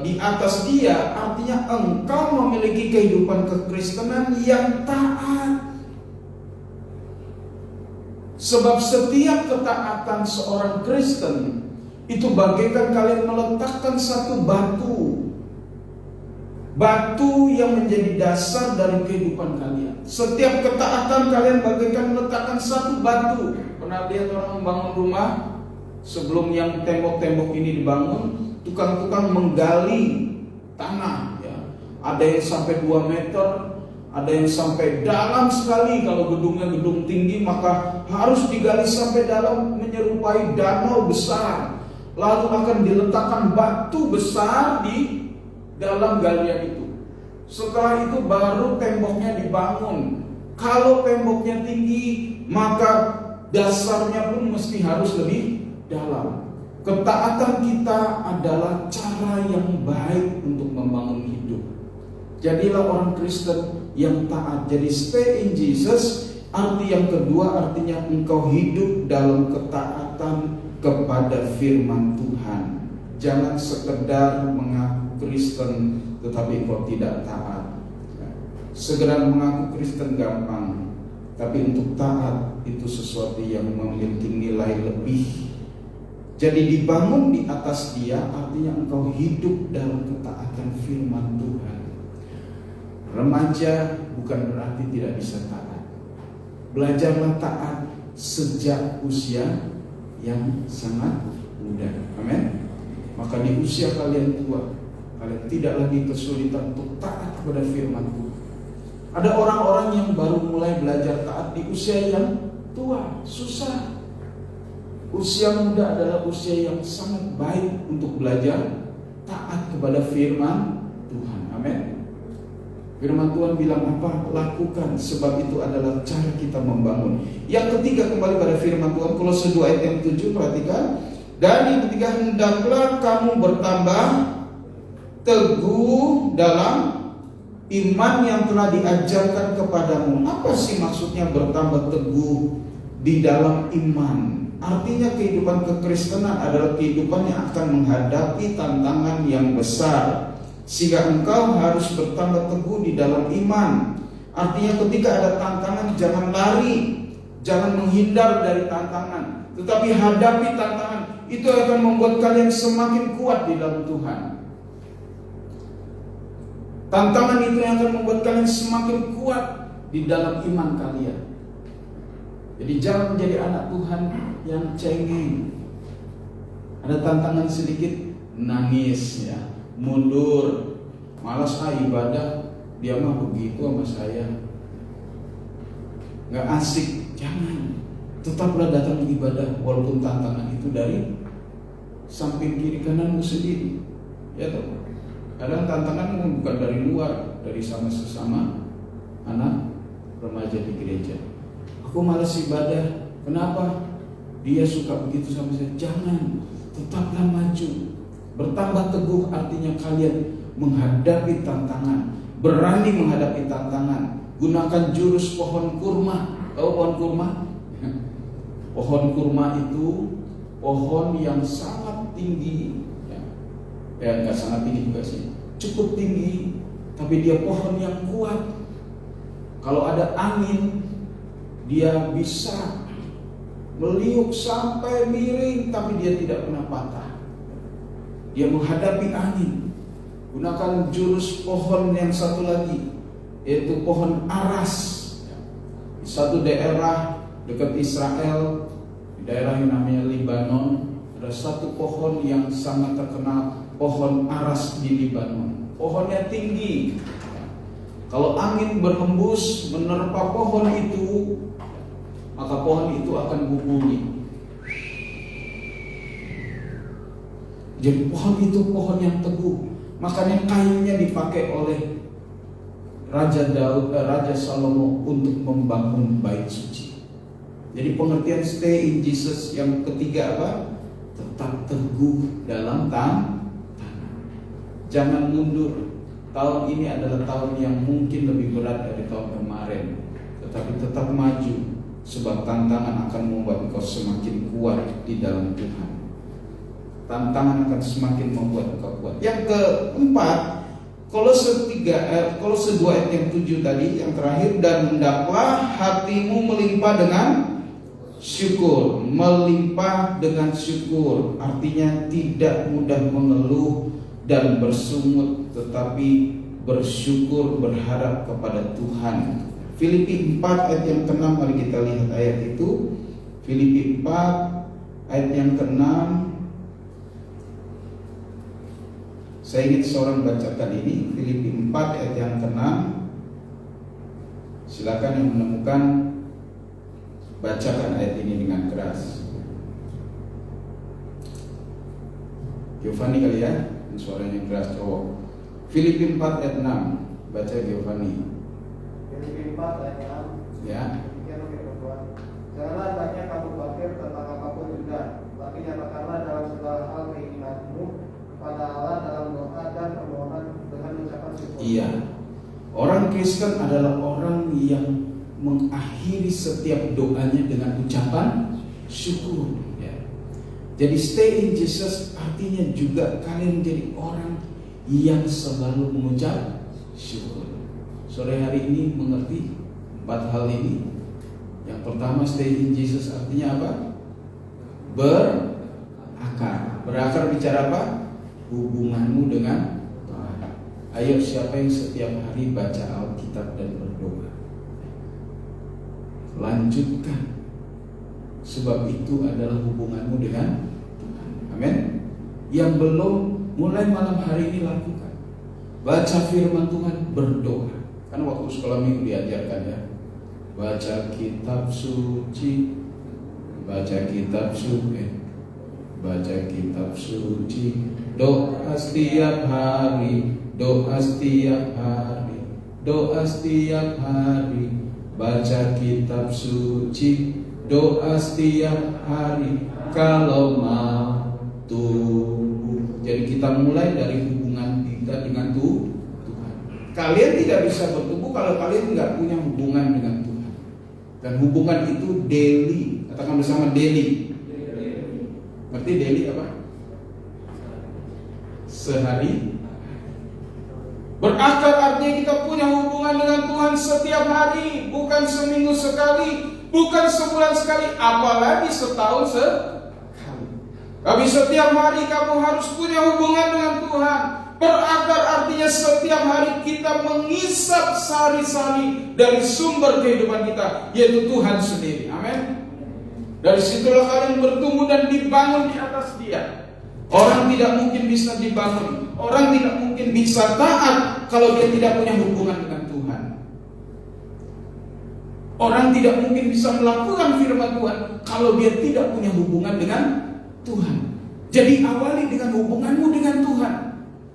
di atas dia, artinya engkau memiliki kehidupan kekristenan yang taat. Sebab setiap ketaatan seorang Kristen itu bagaikan kalian meletakkan satu batu yang menjadi dasar dari kehidupan kalian. Setiap ketaatan kalian bagaikan meletakkan satu batu. Pernah lihat orang membangun rumah? Sebelum yang tembok-tembok ini dibangun, tukang-tukang menggali tanah, ya. Ada yang sampai 2 meter, ada yang sampai dalam sekali. Kalau gedungnya gedung tinggi, maka harus digali sampai dalam menyerupai danau besar. Lalu akan diletakkan batu besar di dalam galian itu. Setelah itu baru temboknya dibangun. Kalau temboknya tinggi, maka dasarnya pun mesti harus lebih dalam. Ketaatan kita adalah cara yang baik untuk membangun hidup. Jadilah orang Kristen yang taat. Jadi stay in Jesus. Arti yang kedua artinya engkau hidup dalam ketaatan kepada firman Tuhan. Jangan sekedar mengaku Kristen tetapi engkau tidak taat. Segera mengaku Kristen gampang, tapi untuk taat itu sesuatu yang memiliki nilai lebih. Jadi dibangun di atas dia artinya engkau hidup dalam ketaatan firman Tuhan. Remaja bukan berarti tidak bisa taat. Belajarlah taat sejak usia yang sangat muda. Amin. Maka di usia kalian tua, kalian tidak lagi kesulitan untuk taat kepada firman Tuhan. Ada orang-orang yang baru mulai belajar taat di usia yang tua, susah. Usia muda adalah usia yang sangat baik untuk belajar taat kepada firman Tuhan. Amin. Firman Tuhan bilang apa? Lakukan, sebab itu adalah cara kita membangun. Yang ketiga, kembali pada firman Tuhan, Kolose 2 ayat yang 7, perhatikan. Dan yang ketiga, hendaklah kamu bertambah teguh dalam iman yang telah diajarkan kepadamu. Apa sih maksudnya bertambah teguh di dalam iman? Artinya kehidupan kekristenan adalah kehidupan yang akan menghadapi tantangan yang besar, sehingga engkau harus bertambah teguh di dalam iman. Artinya ketika ada tantangan, jangan lari, jangan menghindar dari tantangan, tetapi hadapi tantangan. Itu akan membuat kalian semakin kuat di dalam Tuhan. Tantangan itu yang akan membuat kalian semakin kuat di dalam iman kalian. Jadi jangan menjadi anak Tuhan yang cengeng. Ada tantangan sedikit, nangis, ya, mundur, malas ibadah, dia mah begitu sama saya, nggak asik. Jangan, tetaplah datang ibadah walaupun tantangan itu dari samping kiri kananmu sendiri, ya toh. Kadang tantangan bukan dari luar, dari sama sesama anak remaja di gereja. Aku malas ibadah, kenapa? Dia suka begitu sama saya. Jangan, tetaplah maju. Bertambah teguh artinya kalian menghadapi tantangan, berani menghadapi tantangan. Gunakan jurus pohon kurma. Tahu pohon kurma? Pohon kurma itu pohon yang sangat tinggi, nggak sangat tinggi juga sih, cukup tinggi, tapi dia pohon yang kuat. Kalau ada angin, dia bisa meliuk sampai miring, tapi dia tidak pernah patah. Dia menghadapi angin. Gunakan jurus pohon yang satu lagi, yaitu pohon aras. Di satu daerah dekat Israel, di daerah yang namanya Libanon, ada satu pohon yang sangat terkenal, pohon aras di Libanon. Pohonnya tinggi. Kalau angin berhembus menerpa pohon itu, maka pohon itu akan berbunyi. Jadi pohon itu pohon yang teguh. Makanya kayunya dipakai oleh Raja Salomo untuk membangun bait suci. Jadi pengertian stay in Jesus yang ketiga apa? Tetap teguh dalam tanah. Jangan mundur. Tahun ini adalah tahun yang mungkin lebih berat dari tahun kemarin, tetapi tetap maju, sebab tantangan akan membuat engkau semakin kuat di dalam Tuhan. Tantangan akan semakin membuat engkau kuat. Yang keempat, Kolose 2 ayat yang 7 tadi, yang terakhir, dan hendaklah hatimu melimpah dengan syukur. Melimpah dengan syukur artinya tidak mudah mengeluh dan bersungut, tetapi bersyukur, berharap kepada Tuhan. Filipi 4 ayat yang ke-6, mari kita lihat ayat itu. Filipi 4 ayat yang ke-6. Saya ingin seorang bacakan ini, Filipi 4 ayat yang ke-6. Silakan yang menemukan, bacakan ayat ini dengan keras. Giovanni kali ya, suaranya keras cowok. Filipi 4 ayat 6, baca Giovanni. Filipi 4 ayat 6. Ya. Janganlah banyak kamu khawatir tentang apapun juga, tapi nyatakanlah dalam segala hal keinginanmu kepada Allah dalam doa dan permohonan dengan ucapan syukur. Iya. Orang Kristen adalah orang yang mengakhiri setiap doanya dengan ucapan syukur. Ya. Jadi stay in Jesus artinya juga kalian jadi orang yang selalu mengucap syukur. Sore hari ini mengerti 4 hal ini. Yang pertama, stay in Jesus artinya apa? Berakar. Berakar bicara apa? Hubunganmu dengan Tuhan. Ayo, siapa yang setiap hari baca Alkitab dan berdoa? Lanjutkan. Sebab itu adalah hubunganmu dengan Tuhan. Amin. Yang belum, mulai malam hari ini lakukan. Baca firman Tuhan, berdoa. Kan waktu sekolah minggu diajarkan ya. Baca kitab suci, baca kitab suci, baca kitab suci. Doa setiap hari, doa setiap hari, doa setiap hari. Baca kitab suci, doa setiap hari. Kalau mau tumbuh. Jadi kita mulai dari hubungan kita dengan Tuhan. Kalian tidak bisa bertumbuh kalau kalian nggak punya hubungan dengan Tuhan. Dan hubungan itu daily. Katakan bersama daily. Ngerti daily apa? Sehari. Berakar artinya kita punya hubungan dengan Tuhan setiap hari, bukan seminggu sekali, bukan sebulan sekali, apalagi setahun sekali. Tapi setiap hari kamu harus punya hubungan dengan Tuhan. Berakar artinya setiap hari kita mengisap sari-sari dari sumber kehidupan kita, yaitu Tuhan sendiri. Amin. Dari situlah kalian bertumbuh dan dibangun di atas Dia. Orang tidak mungkin bisa dibangun, orang tidak mungkin bisa taat kalau dia tidak punya hubungan dengan Tuhan. Orang tidak mungkin bisa melakukan firman Tuhan kalau dia tidak punya hubungan dengan Tuhan. Jadi awali dengan hubunganmu dengan Tuhan.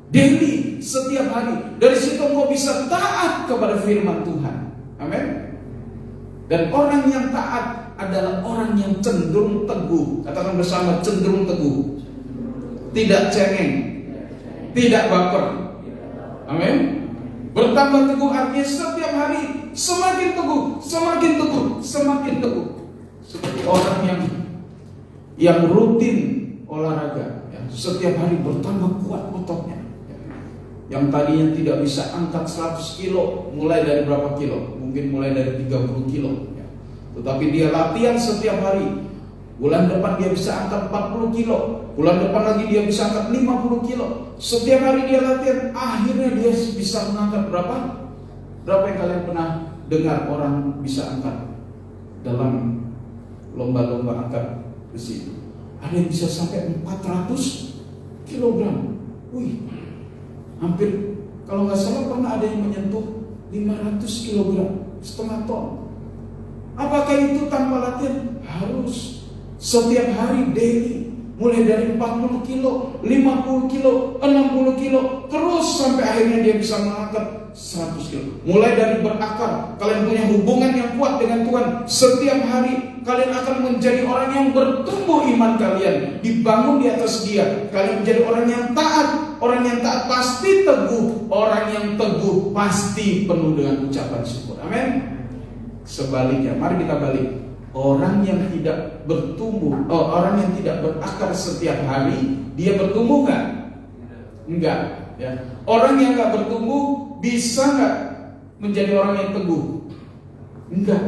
Daily, setiap hari. Dari situ kau bisa taat kepada firman Tuhan. Amin. Dan orang yang taat adalah orang yang cenderung teguh. Katakan bersama, cenderung teguh. Tidak cengeng, tidak baper. Amin. Bertambah teguh artinya setiap hari semakin teguh, semakin teguh, semakin teguh. Seperti orang yang yang rutin olahraga, ya, setiap hari bertambah kuat ototnya. Yang tadinya tidak bisa angkat 100 kilo, mulai dari berapa kilo? Mungkin mulai dari 30 kilo, ya. Tetapi dia latihan setiap hari. Bulan depan dia bisa angkat 40 kilo, bulan depan lagi dia bisa angkat 50 kilo. Setiap hari dia latihan, akhirnya dia bisa mengangkat berapa? Berapa yang kalian pernah dengar orang bisa angkat dalam lomba-lomba angkat besi? Ada yang bisa sampai 400 kilogram. Wih, hampir, kalau nggak salah pernah ada yang menyentuh 500 kilogram, setengah ton. Apakah itu tanpa latihan? Harus setiap hari, daily. Mulai dari 40 kilo, 50 kilo, 60 kilo, terus sampai akhirnya dia bisa mengangkat 100 kilo. Mulai dari berakar, kalian punya hubungan yang kuat dengan Tuhan. Setiap hari kalian akan menjadi orang yang bertumbuh iman kalian, dibangun di atas Dia. Kalian menjadi orang yang taat. Orang yang taat pasti teguh. Orang yang teguh pasti penuh dengan ucapan syukur. Amin. Sebaliknya, mari kita balik. Orang yang tidak bertumbuh, orang yang tidak berakar setiap hari, dia bertumbuh nggak? Enggak. Ya. Orang yang nggak bertumbuh bisa nggak menjadi orang yang teguh? Enggak.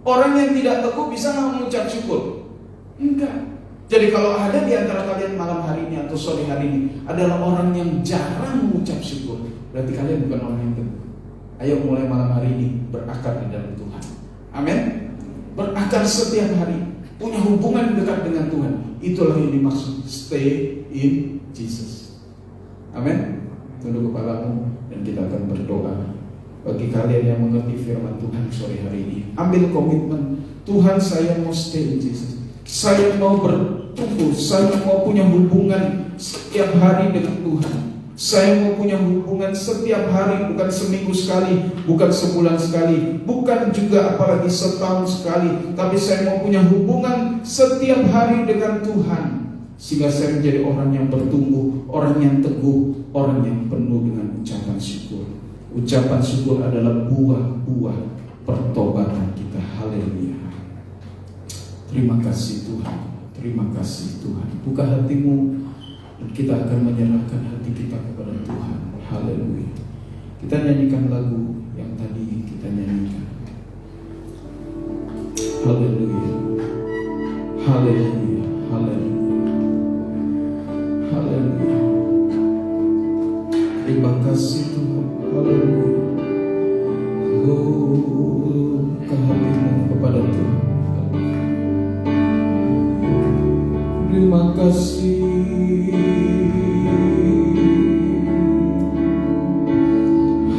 Orang yang tidak teguh bisa nggak mengucap syukur? Enggak. Jadi kalau ada di antara kalian malam hari ini atau sore hari ini adalah orang yang jarang mengucap syukur, berarti kalian bukan orang yang teguh. Ayo mulai malam hari ini berakar di dalam Tuhan. Amin. Berakar setiap hari, punya hubungan dekat dengan Tuhan. Itulah yang dimaksud stay in Jesus. Amin. Tunduk kepalamu dan kita akan berdoa. Bagi kalian yang mengerti firman Tuhan sore hari ini, ambil komitmen. Tuhan, saya mau stay in Jesus. Saya mau bertumbuh. Saya mau punya hubungan setiap hari dengan Tuhan. Saya mau punya hubungan setiap hari, bukan seminggu sekali, bukan sebulan sekali, bukan juga apalagi setahun sekali, tapi saya mau punya hubungan setiap hari dengan Tuhan, sehingga saya menjadi orang yang bertumbuh, orang yang teguh, orang yang penuh dengan ucapan syukur. Ucapan syukur adalah buah-buah pertobatan kita. Haleluya. Terima kasih Tuhan. Terima kasih Tuhan. Buka hatimu dan kita akan menyerahkan hati kita kepada Tuhan. Haleluya. Kita nyanyikan lagu yang tadi kita nyanyikan. Haleluya. Haleluya. Haleluya. Haleluya. Terima kasih Tuhan. Haleluya. Buka hatimu kepada Tuhan. Terima kasih.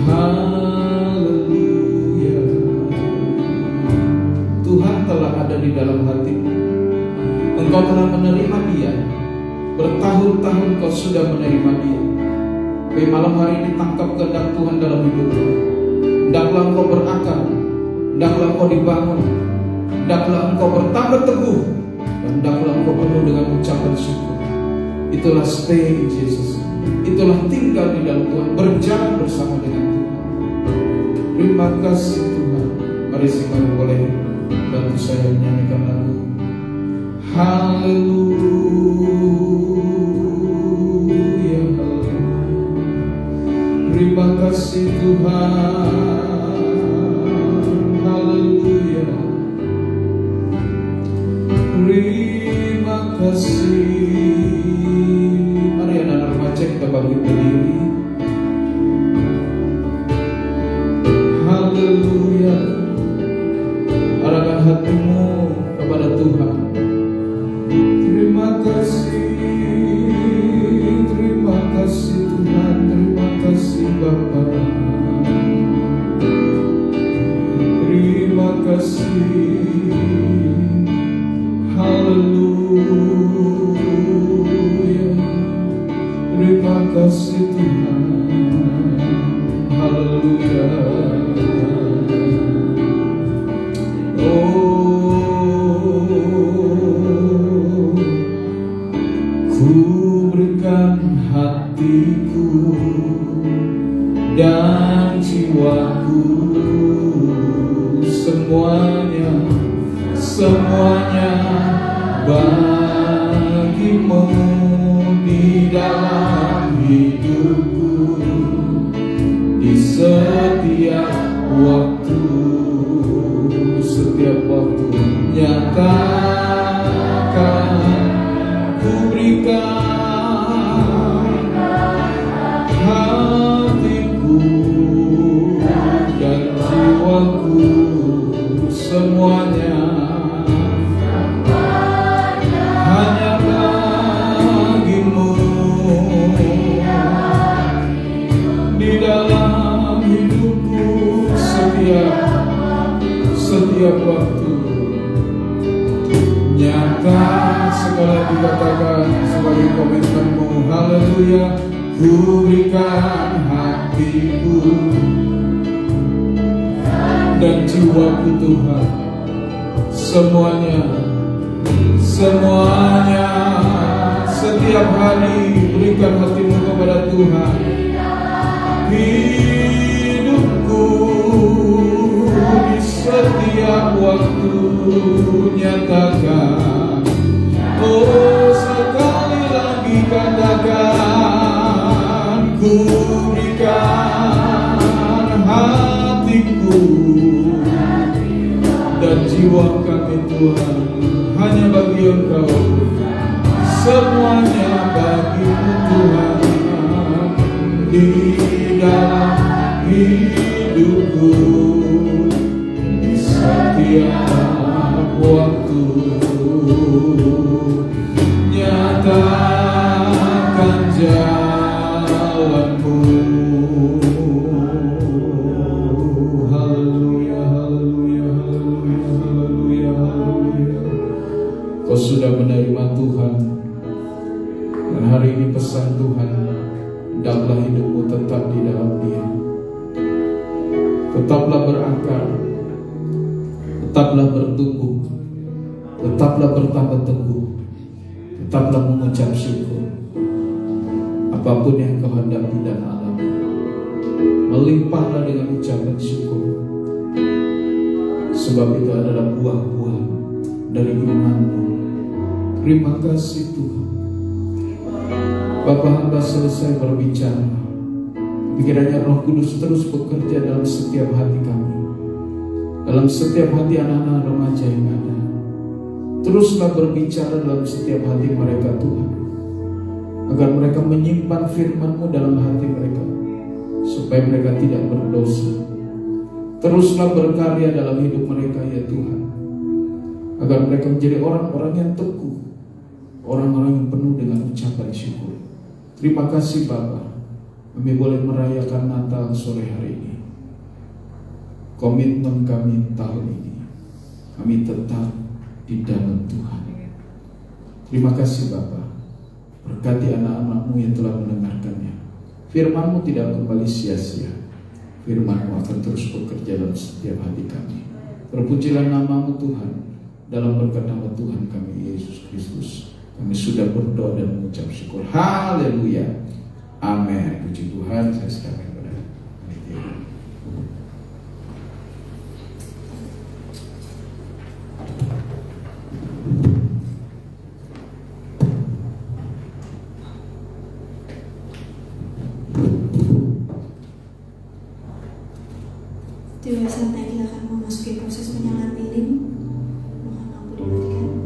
Haleluya. Tuhan telah ada di dalam hatimu. Engkau telah menerima Dia. Bertahun-tahun kau sudah menerima Dia. Tapi malam hari ini tangkap kehendak Tuhan dalam hidupmu. Hendaklah engkau berakar, hendaklah engkau dibangun, hendaklah engkau bertambah teguh, dan hendaklah engkau penuh dengan ucapan syukur. Itulah stay in Jesus. Itulah tinggal di dalam Tuhan, berjalan bersama dengan Tuhan. Terima kasih Tuhan. Mari sekarang boleh bantu saya menyanyikan lagu Haleluya. Terima kasih Tuhan. Haleluya. Terima kasih. Mari anak-anak remaja kita bangkit berdiri. Haleluya. Arahkan hatimu kepada Tuhan. Terima kasih. Terima kasih Tuhan. Terima kasih Bapa. Terima kasih. Haleluya. Terima kasih Tuhan. Haleluya. Ku berikan hatiku dan jiwaku, semuanya bagi bagimu di dalam hidupku, di setiap waktu, setiap waktu nyatakan ku berikan hatiku dan jiwaku, semuanya hanya bagimu di dalam hidupku, setiap waktu. Nyata segala dikatakan sebagai komitmenmu. Haleluya. Ku berikan hatiku dan jiwaku Tuhan, semuanya setiap hari berikan hatimu kepada Tuhan. Hidupku di setiap waktu nyatakan, oh sekali lagi katakan, ku berikan hatiku dan jiwa kami Tuhan, hanya bagi Engkau, semuanya bagimu Tuhan, di dalam hidupku, di setiap waktu. Nyatakan jalanmu. Haleluya, haleluya, haleluya, haleluya, haleluya. Kau sudah menerima Tuhan, dan hari ini pesan Tuhan, hendaklah hidupmu tetap di dalam Dia. Tetaplah berakar, tetaplah bertumbuh, tetaplah bertambah teguh, tetaplah mengucap syukur. Apapun yang kau hadapi dan alami, melimpahlah dengan ucapan syukur, sebab itu adalah buah-buah dari imanmu. Terima kasih Tuhan. Bapa, hamba selesai berbicara, kiranya Roh Kudus terus bekerja dalam setiap hati kami, dalam setiap hati anak-anak remaja yang ada. Teruslah berbicara dalam setiap hati mereka Tuhan, agar mereka menyimpan firman-Mu dalam hati mereka, supaya mereka tidak berdosa. Teruslah berkarya dalam hidup mereka ya Tuhan, agar mereka menjadi orang-orang yang teguh, orang-orang yang penuh dengan ucapan syukur. Terima kasih Bapa, kami boleh merayakan Natal sore hari ini. Komitmen kami tahun ini, kami tetap di dalam Tuhan. Terima kasih Bapa, berkati anak-anak-Mu yang telah mendengarkannya. Firman-Mu tidak kembali sia-sia, firman-Mu akan terus bekerja dalam setiap hati kami. Terpujilah nama-Mu Tuhan, dalam berkat nama Tuhan kami Yesus Kristus kami sudah berdoa dan mengucap syukur. Haleluya, amin. Puji Tuhan. Saya serahkan kepada panitia. Juga saatnya kita akan memasuki proses penyalaan lilin. Mohon lampu dimatikan.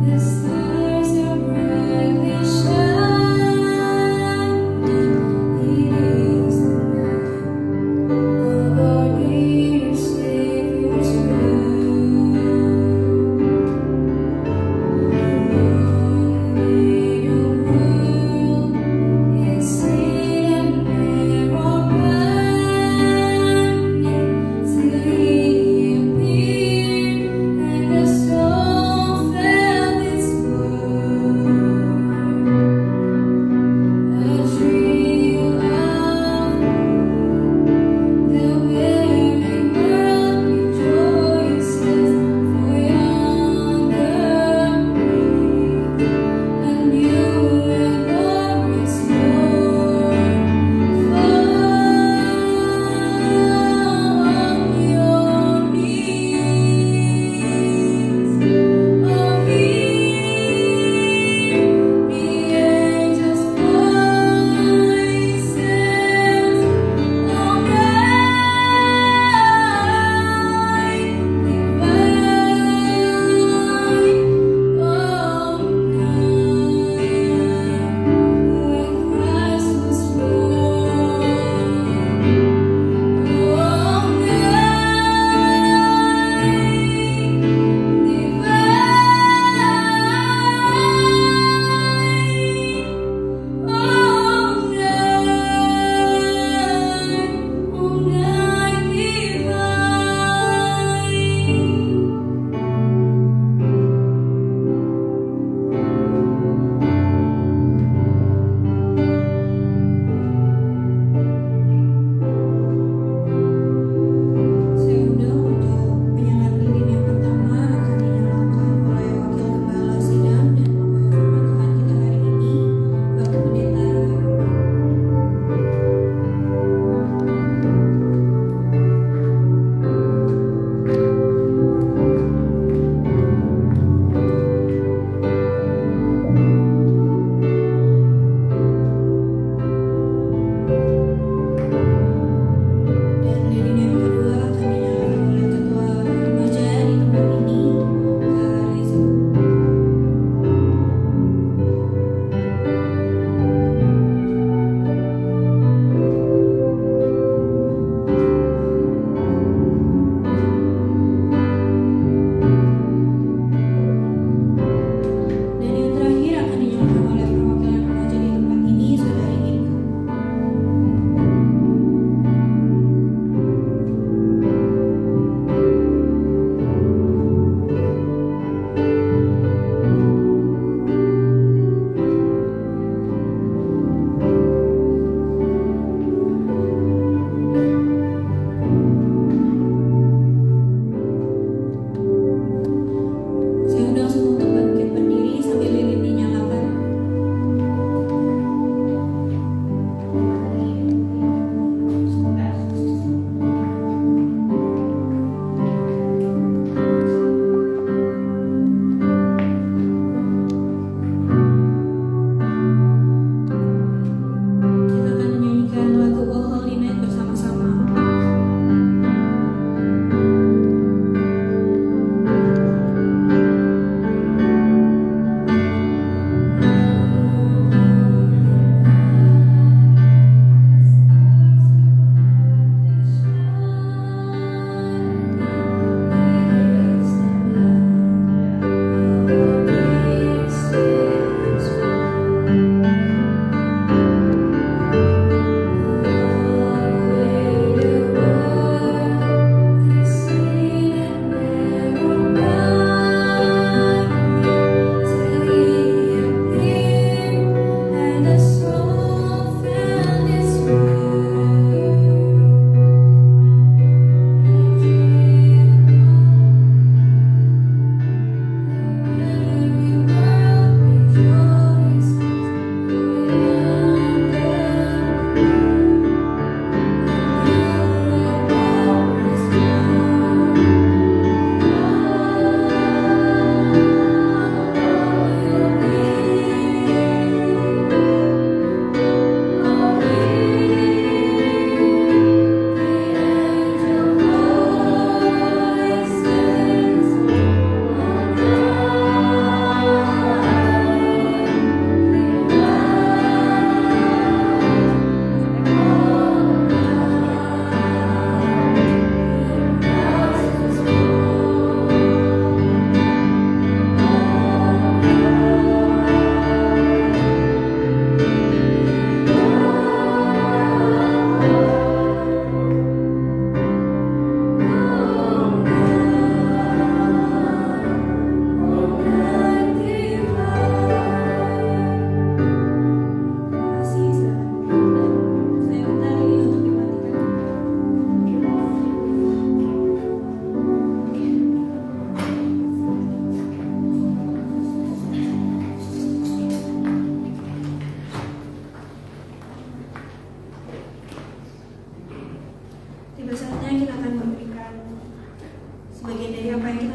The stars are brightly shining.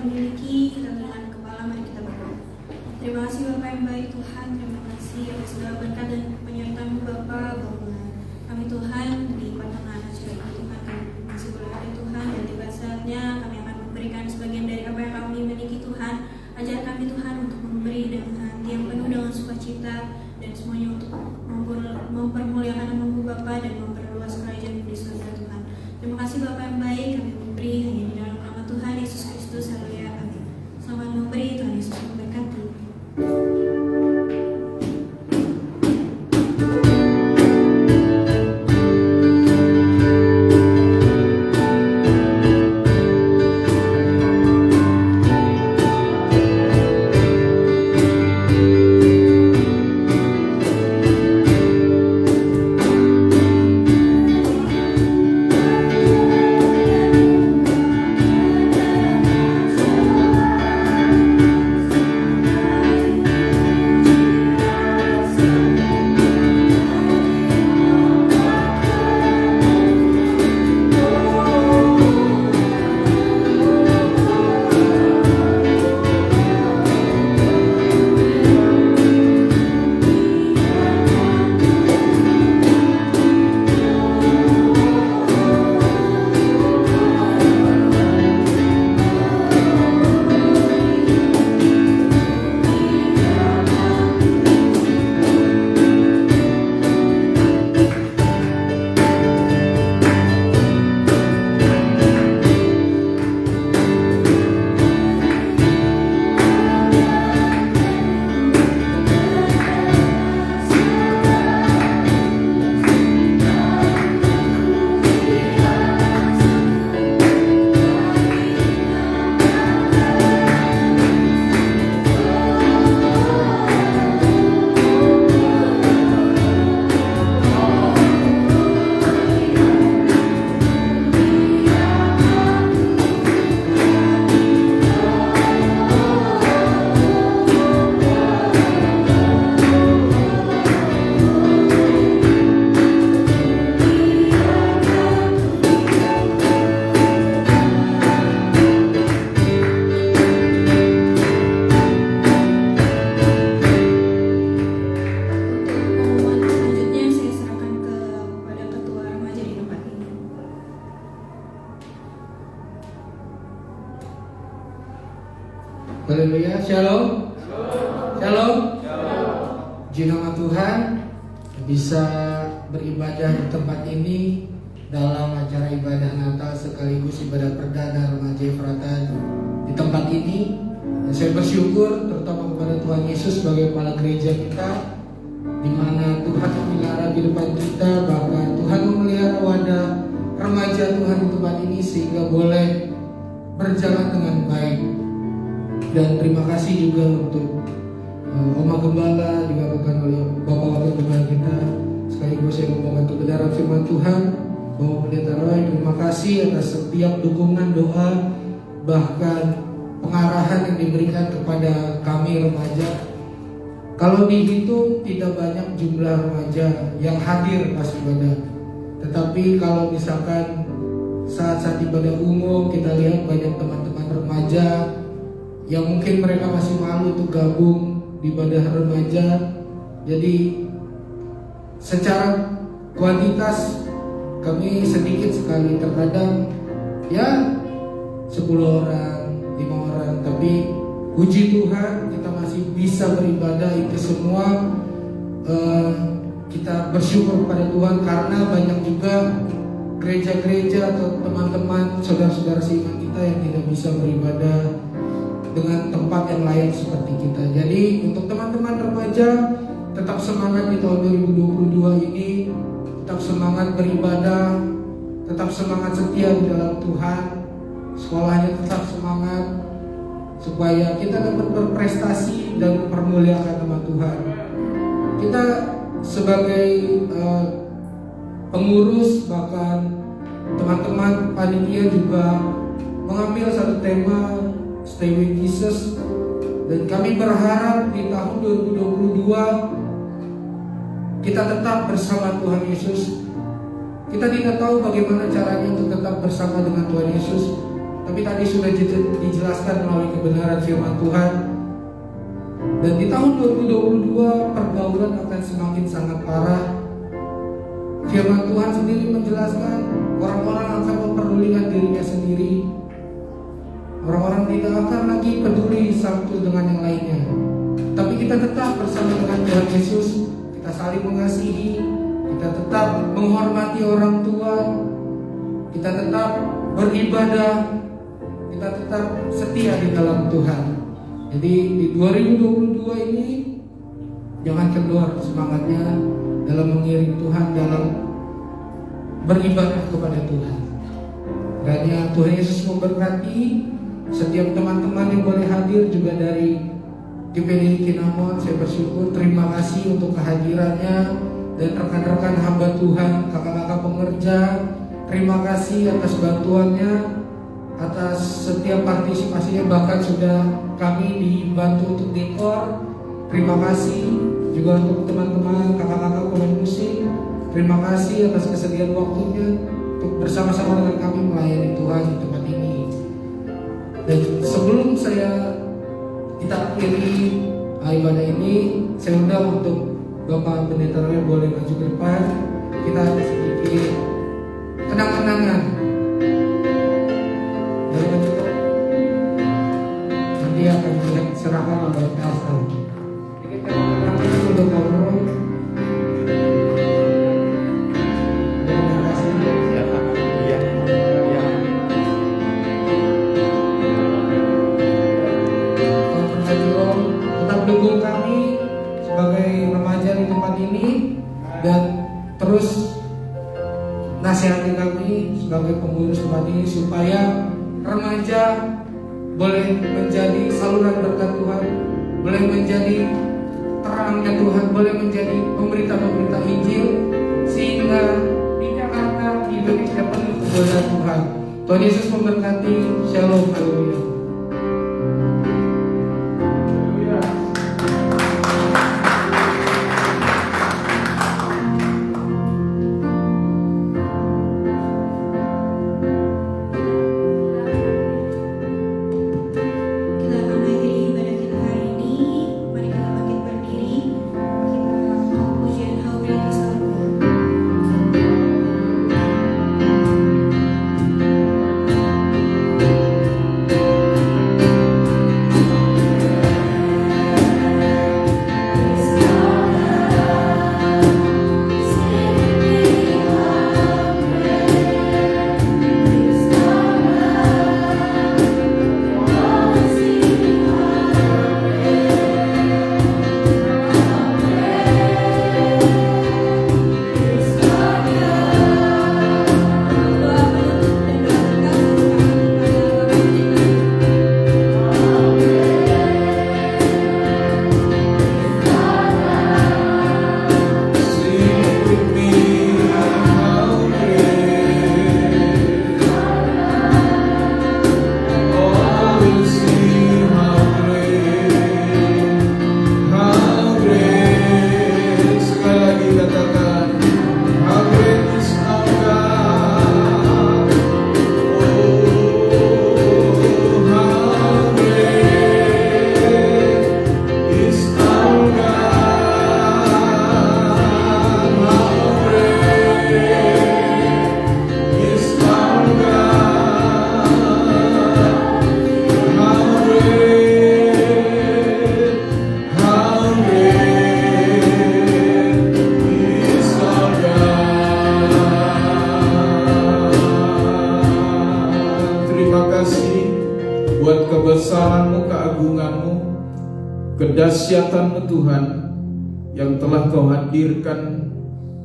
memiliki. Kita dengan kepala, mari kita berdoa. Terima kasih Bapa yang baik Tuhan, terima kasih atas segala berkat dan penyertaan-Mu Bapa, bahwa kami Tuhan di pertengahan acara ini Tuhan, kami masih boleh ada Tuhan, dan tiba saatnya kami akan memberikan sebagian dari apa yang kami miliki Tuhan. Ajar kami Tuhan untuk memberi dengan hati yang penuh dengan sukacita, dan semuanya untuk mempermuliakan nama-Mu Bapa dan memperluas kerajaan di surga Tuhan. Terima kasih Bapa yang baik, kami memberi hanya di dalam nama Tuhan Yesus Kristus. Haleluya, amin. Selamat memberi, Tuhan Yesus memberkati. Haleluya, shalom. Shalom. Puji nama Tuhan, bisa beribadah di tempat ini dalam acara ibadah Natal sekaligus ibadah perdana remaja Efrata di tempat ini. Dan saya bersyukur terutama kepada Tuhan Yesus sebagai kepala gereja kita, di mana Tuhan memelihara kehidupan kita, bahkan Tuhan memelihara wadah remaja Tuhan di tempat ini sehingga boleh berjalan dengan baik. Dan terima kasih juga untuk Oma Gembala dikatakan oleh Bapak Wakil Gembala kita. Sekaligus saya memohon kebenaran firman Tuhan. Bapak Pendeta Roy, terima kasih atas setiap dukungan doa, bahkan pengarahan yang diberikan kepada kami remaja. Kalau dihitung tidak banyak jumlah remaja yang hadir pas ibadah. Tetapi kalau misalkan saat-saat ibadah umum kita lihat banyak teman-teman remaja yang mungkin mereka masih malu untuk gabung di ibadah remaja. Jadi secara kuantitas kami sedikit sekali, terkadang ya 10 orang, 5 orang, tapi puji Tuhan kita masih bisa beribadah. Itu semua kita bersyukur kepada Tuhan, karena banyak juga gereja-gereja atau teman-teman saudara-saudara seiman kita yang tidak bisa beribadah dengan tempat yang layak seperti kita. Jadi untuk teman-teman remaja, tetap semangat di tahun 2022 ini, tetap semangat beribadah, tetap semangat setia di dalam Tuhan, sekolahnya tetap semangat, supaya kita dapat berprestasi dan mempermuliakan nama Tuhan. Kita sebagai pengurus, bahkan teman-teman panitia juga mengambil satu tema Stay with Jesus, dan kami berharap di tahun 2022 kita tetap bersama Tuhan Yesus. Kita tidak tahu bagaimana caranya untuk tetap bersama dengan Tuhan Yesus, tapi tadi sudah dijelaskan melalui kebenaran firman Tuhan. Dan di tahun 2022 pergaulan akan semakin sangat parah. Firman Tuhan sendiri menjelaskan orang-orang akan memperdulikan dirinya sendiri. Orang-orang tidak akan lagi peduli satu dengan yang lainnya. Tapi kita tetap bersama dengan Tuhan Yesus, kita saling mengasihi, kita tetap menghormati orang tua, kita tetap beribadah, kita tetap setia di dalam Tuhan. Jadi di 2022 ini jangan kendor semangatnya dalam mengiring Tuhan, dalam beribadah kepada Tuhan. Kiranya Tuhan Yesus memberkati setiap teman-teman yang boleh hadir, juga dari GPD Kinamon. Saya bersyukur, terima kasih untuk kehadirannya, dan rekan-rekan hamba Tuhan, kakak-kakak pengerja, terima kasih atas bantuannya, atas setiap partisipasinya. Bahkan sudah kami dibantu untuk dekor. Terima kasih juga untuk teman-teman kakak-kakak pemain musik. Terima kasih atas kesediaan waktunya untuk bersama-sama dengan kami melayani Tuhan di tempat ini. Dan sebelum kita akhiri ibadah ini, saya undang untuk Bapak Pendetaranya boleh maju ke depan. Kita ada sedikit kenang-kenangan. Nanti akan diserahkan oleh Elsa. Sedikit kenang-kenangan untuk ngobrol. Terima kasih. Tetap dukung kami sebagai remaja di tempat ini, dan terus nasihati kami sebagai pengurus tempat ini supaya remaja boleh menjadi saluran berkat Tuhan, boleh menjadi terangnya Tuhan, boleh menjadi pemberita-pemberita Injil, sehingga di Jakarta, di Indonesia penuh kemuliaan Tuhan. Tuhan Yesus memberkati. Shalom, haleluya. Kedahsyatanmu Tuhan yang telah Kau hadirkan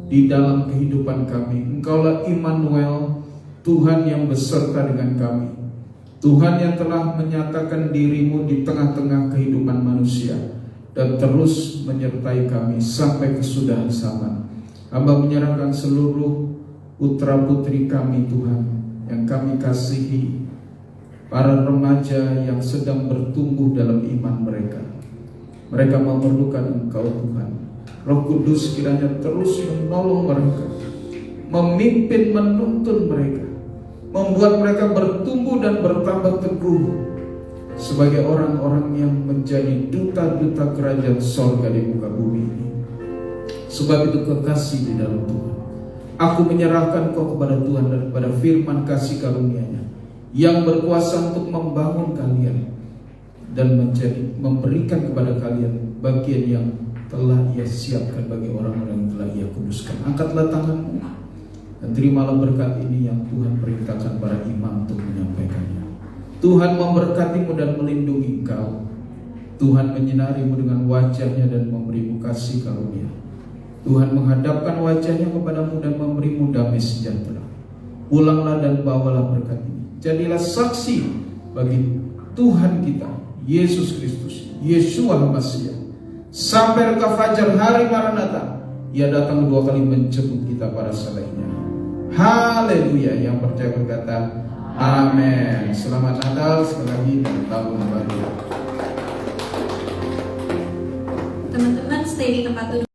di dalam kehidupan kami. Engkaulah Immanuel, Tuhan yang beserta dengan kami. Tuhan yang telah menyatakan diri-Mu di tengah-tengah kehidupan manusia dan terus menyertai kami sampai kesudahan zaman. Hamba menyerahkan seluruh putra putri kami Tuhan yang kami kasihi, para remaja yang sedang bertumbuh dalam iman mereka. Mereka memerlukan Engkau Tuhan. Roh Kudus kiranya terus menolong mereka, memimpin, menuntun mereka, membuat mereka bertumbuh dan bertambah teguh sebagai orang-orang yang menjadi duta-duta kerajaan sorga di muka bumi ini. Sebab itu kekasih di dalam Tuhan, aku menyerahkan kau kepada Tuhan dan kepada firman kasih karunia-Nya yang berkuasa untuk membangun kalian dan memberikan kepada kalian bagian yang telah Ia siapkan bagi orang-orang yang telah Ia kuduskan. Angkatlah tanganmu dan terimalah berkat ini yang Tuhan perintahkan para imam untuk menyampaikannya. Tuhan memberkatimu dan melindungi engkau. Tuhan menyinarimu dengan wajah-Nya dan memberimu kasih karunia. Tuhan menghadapkan wajah-Nya kepadamu dan memberimu damai sejahtera. Pulanglah dan bawalah berkat ini. Jadilah saksi bagi Tuhan kita Yesus Kristus, Yeshua HaMashiach, sampai ke fajar hari Maranatha. Ia datang kedua kali menjemput kita para salehnya. Haleluya. Yang percaya berkata amin. Selamat Natal sekali lagi dan tahun baru. Teman-teman stay di tempat duduk.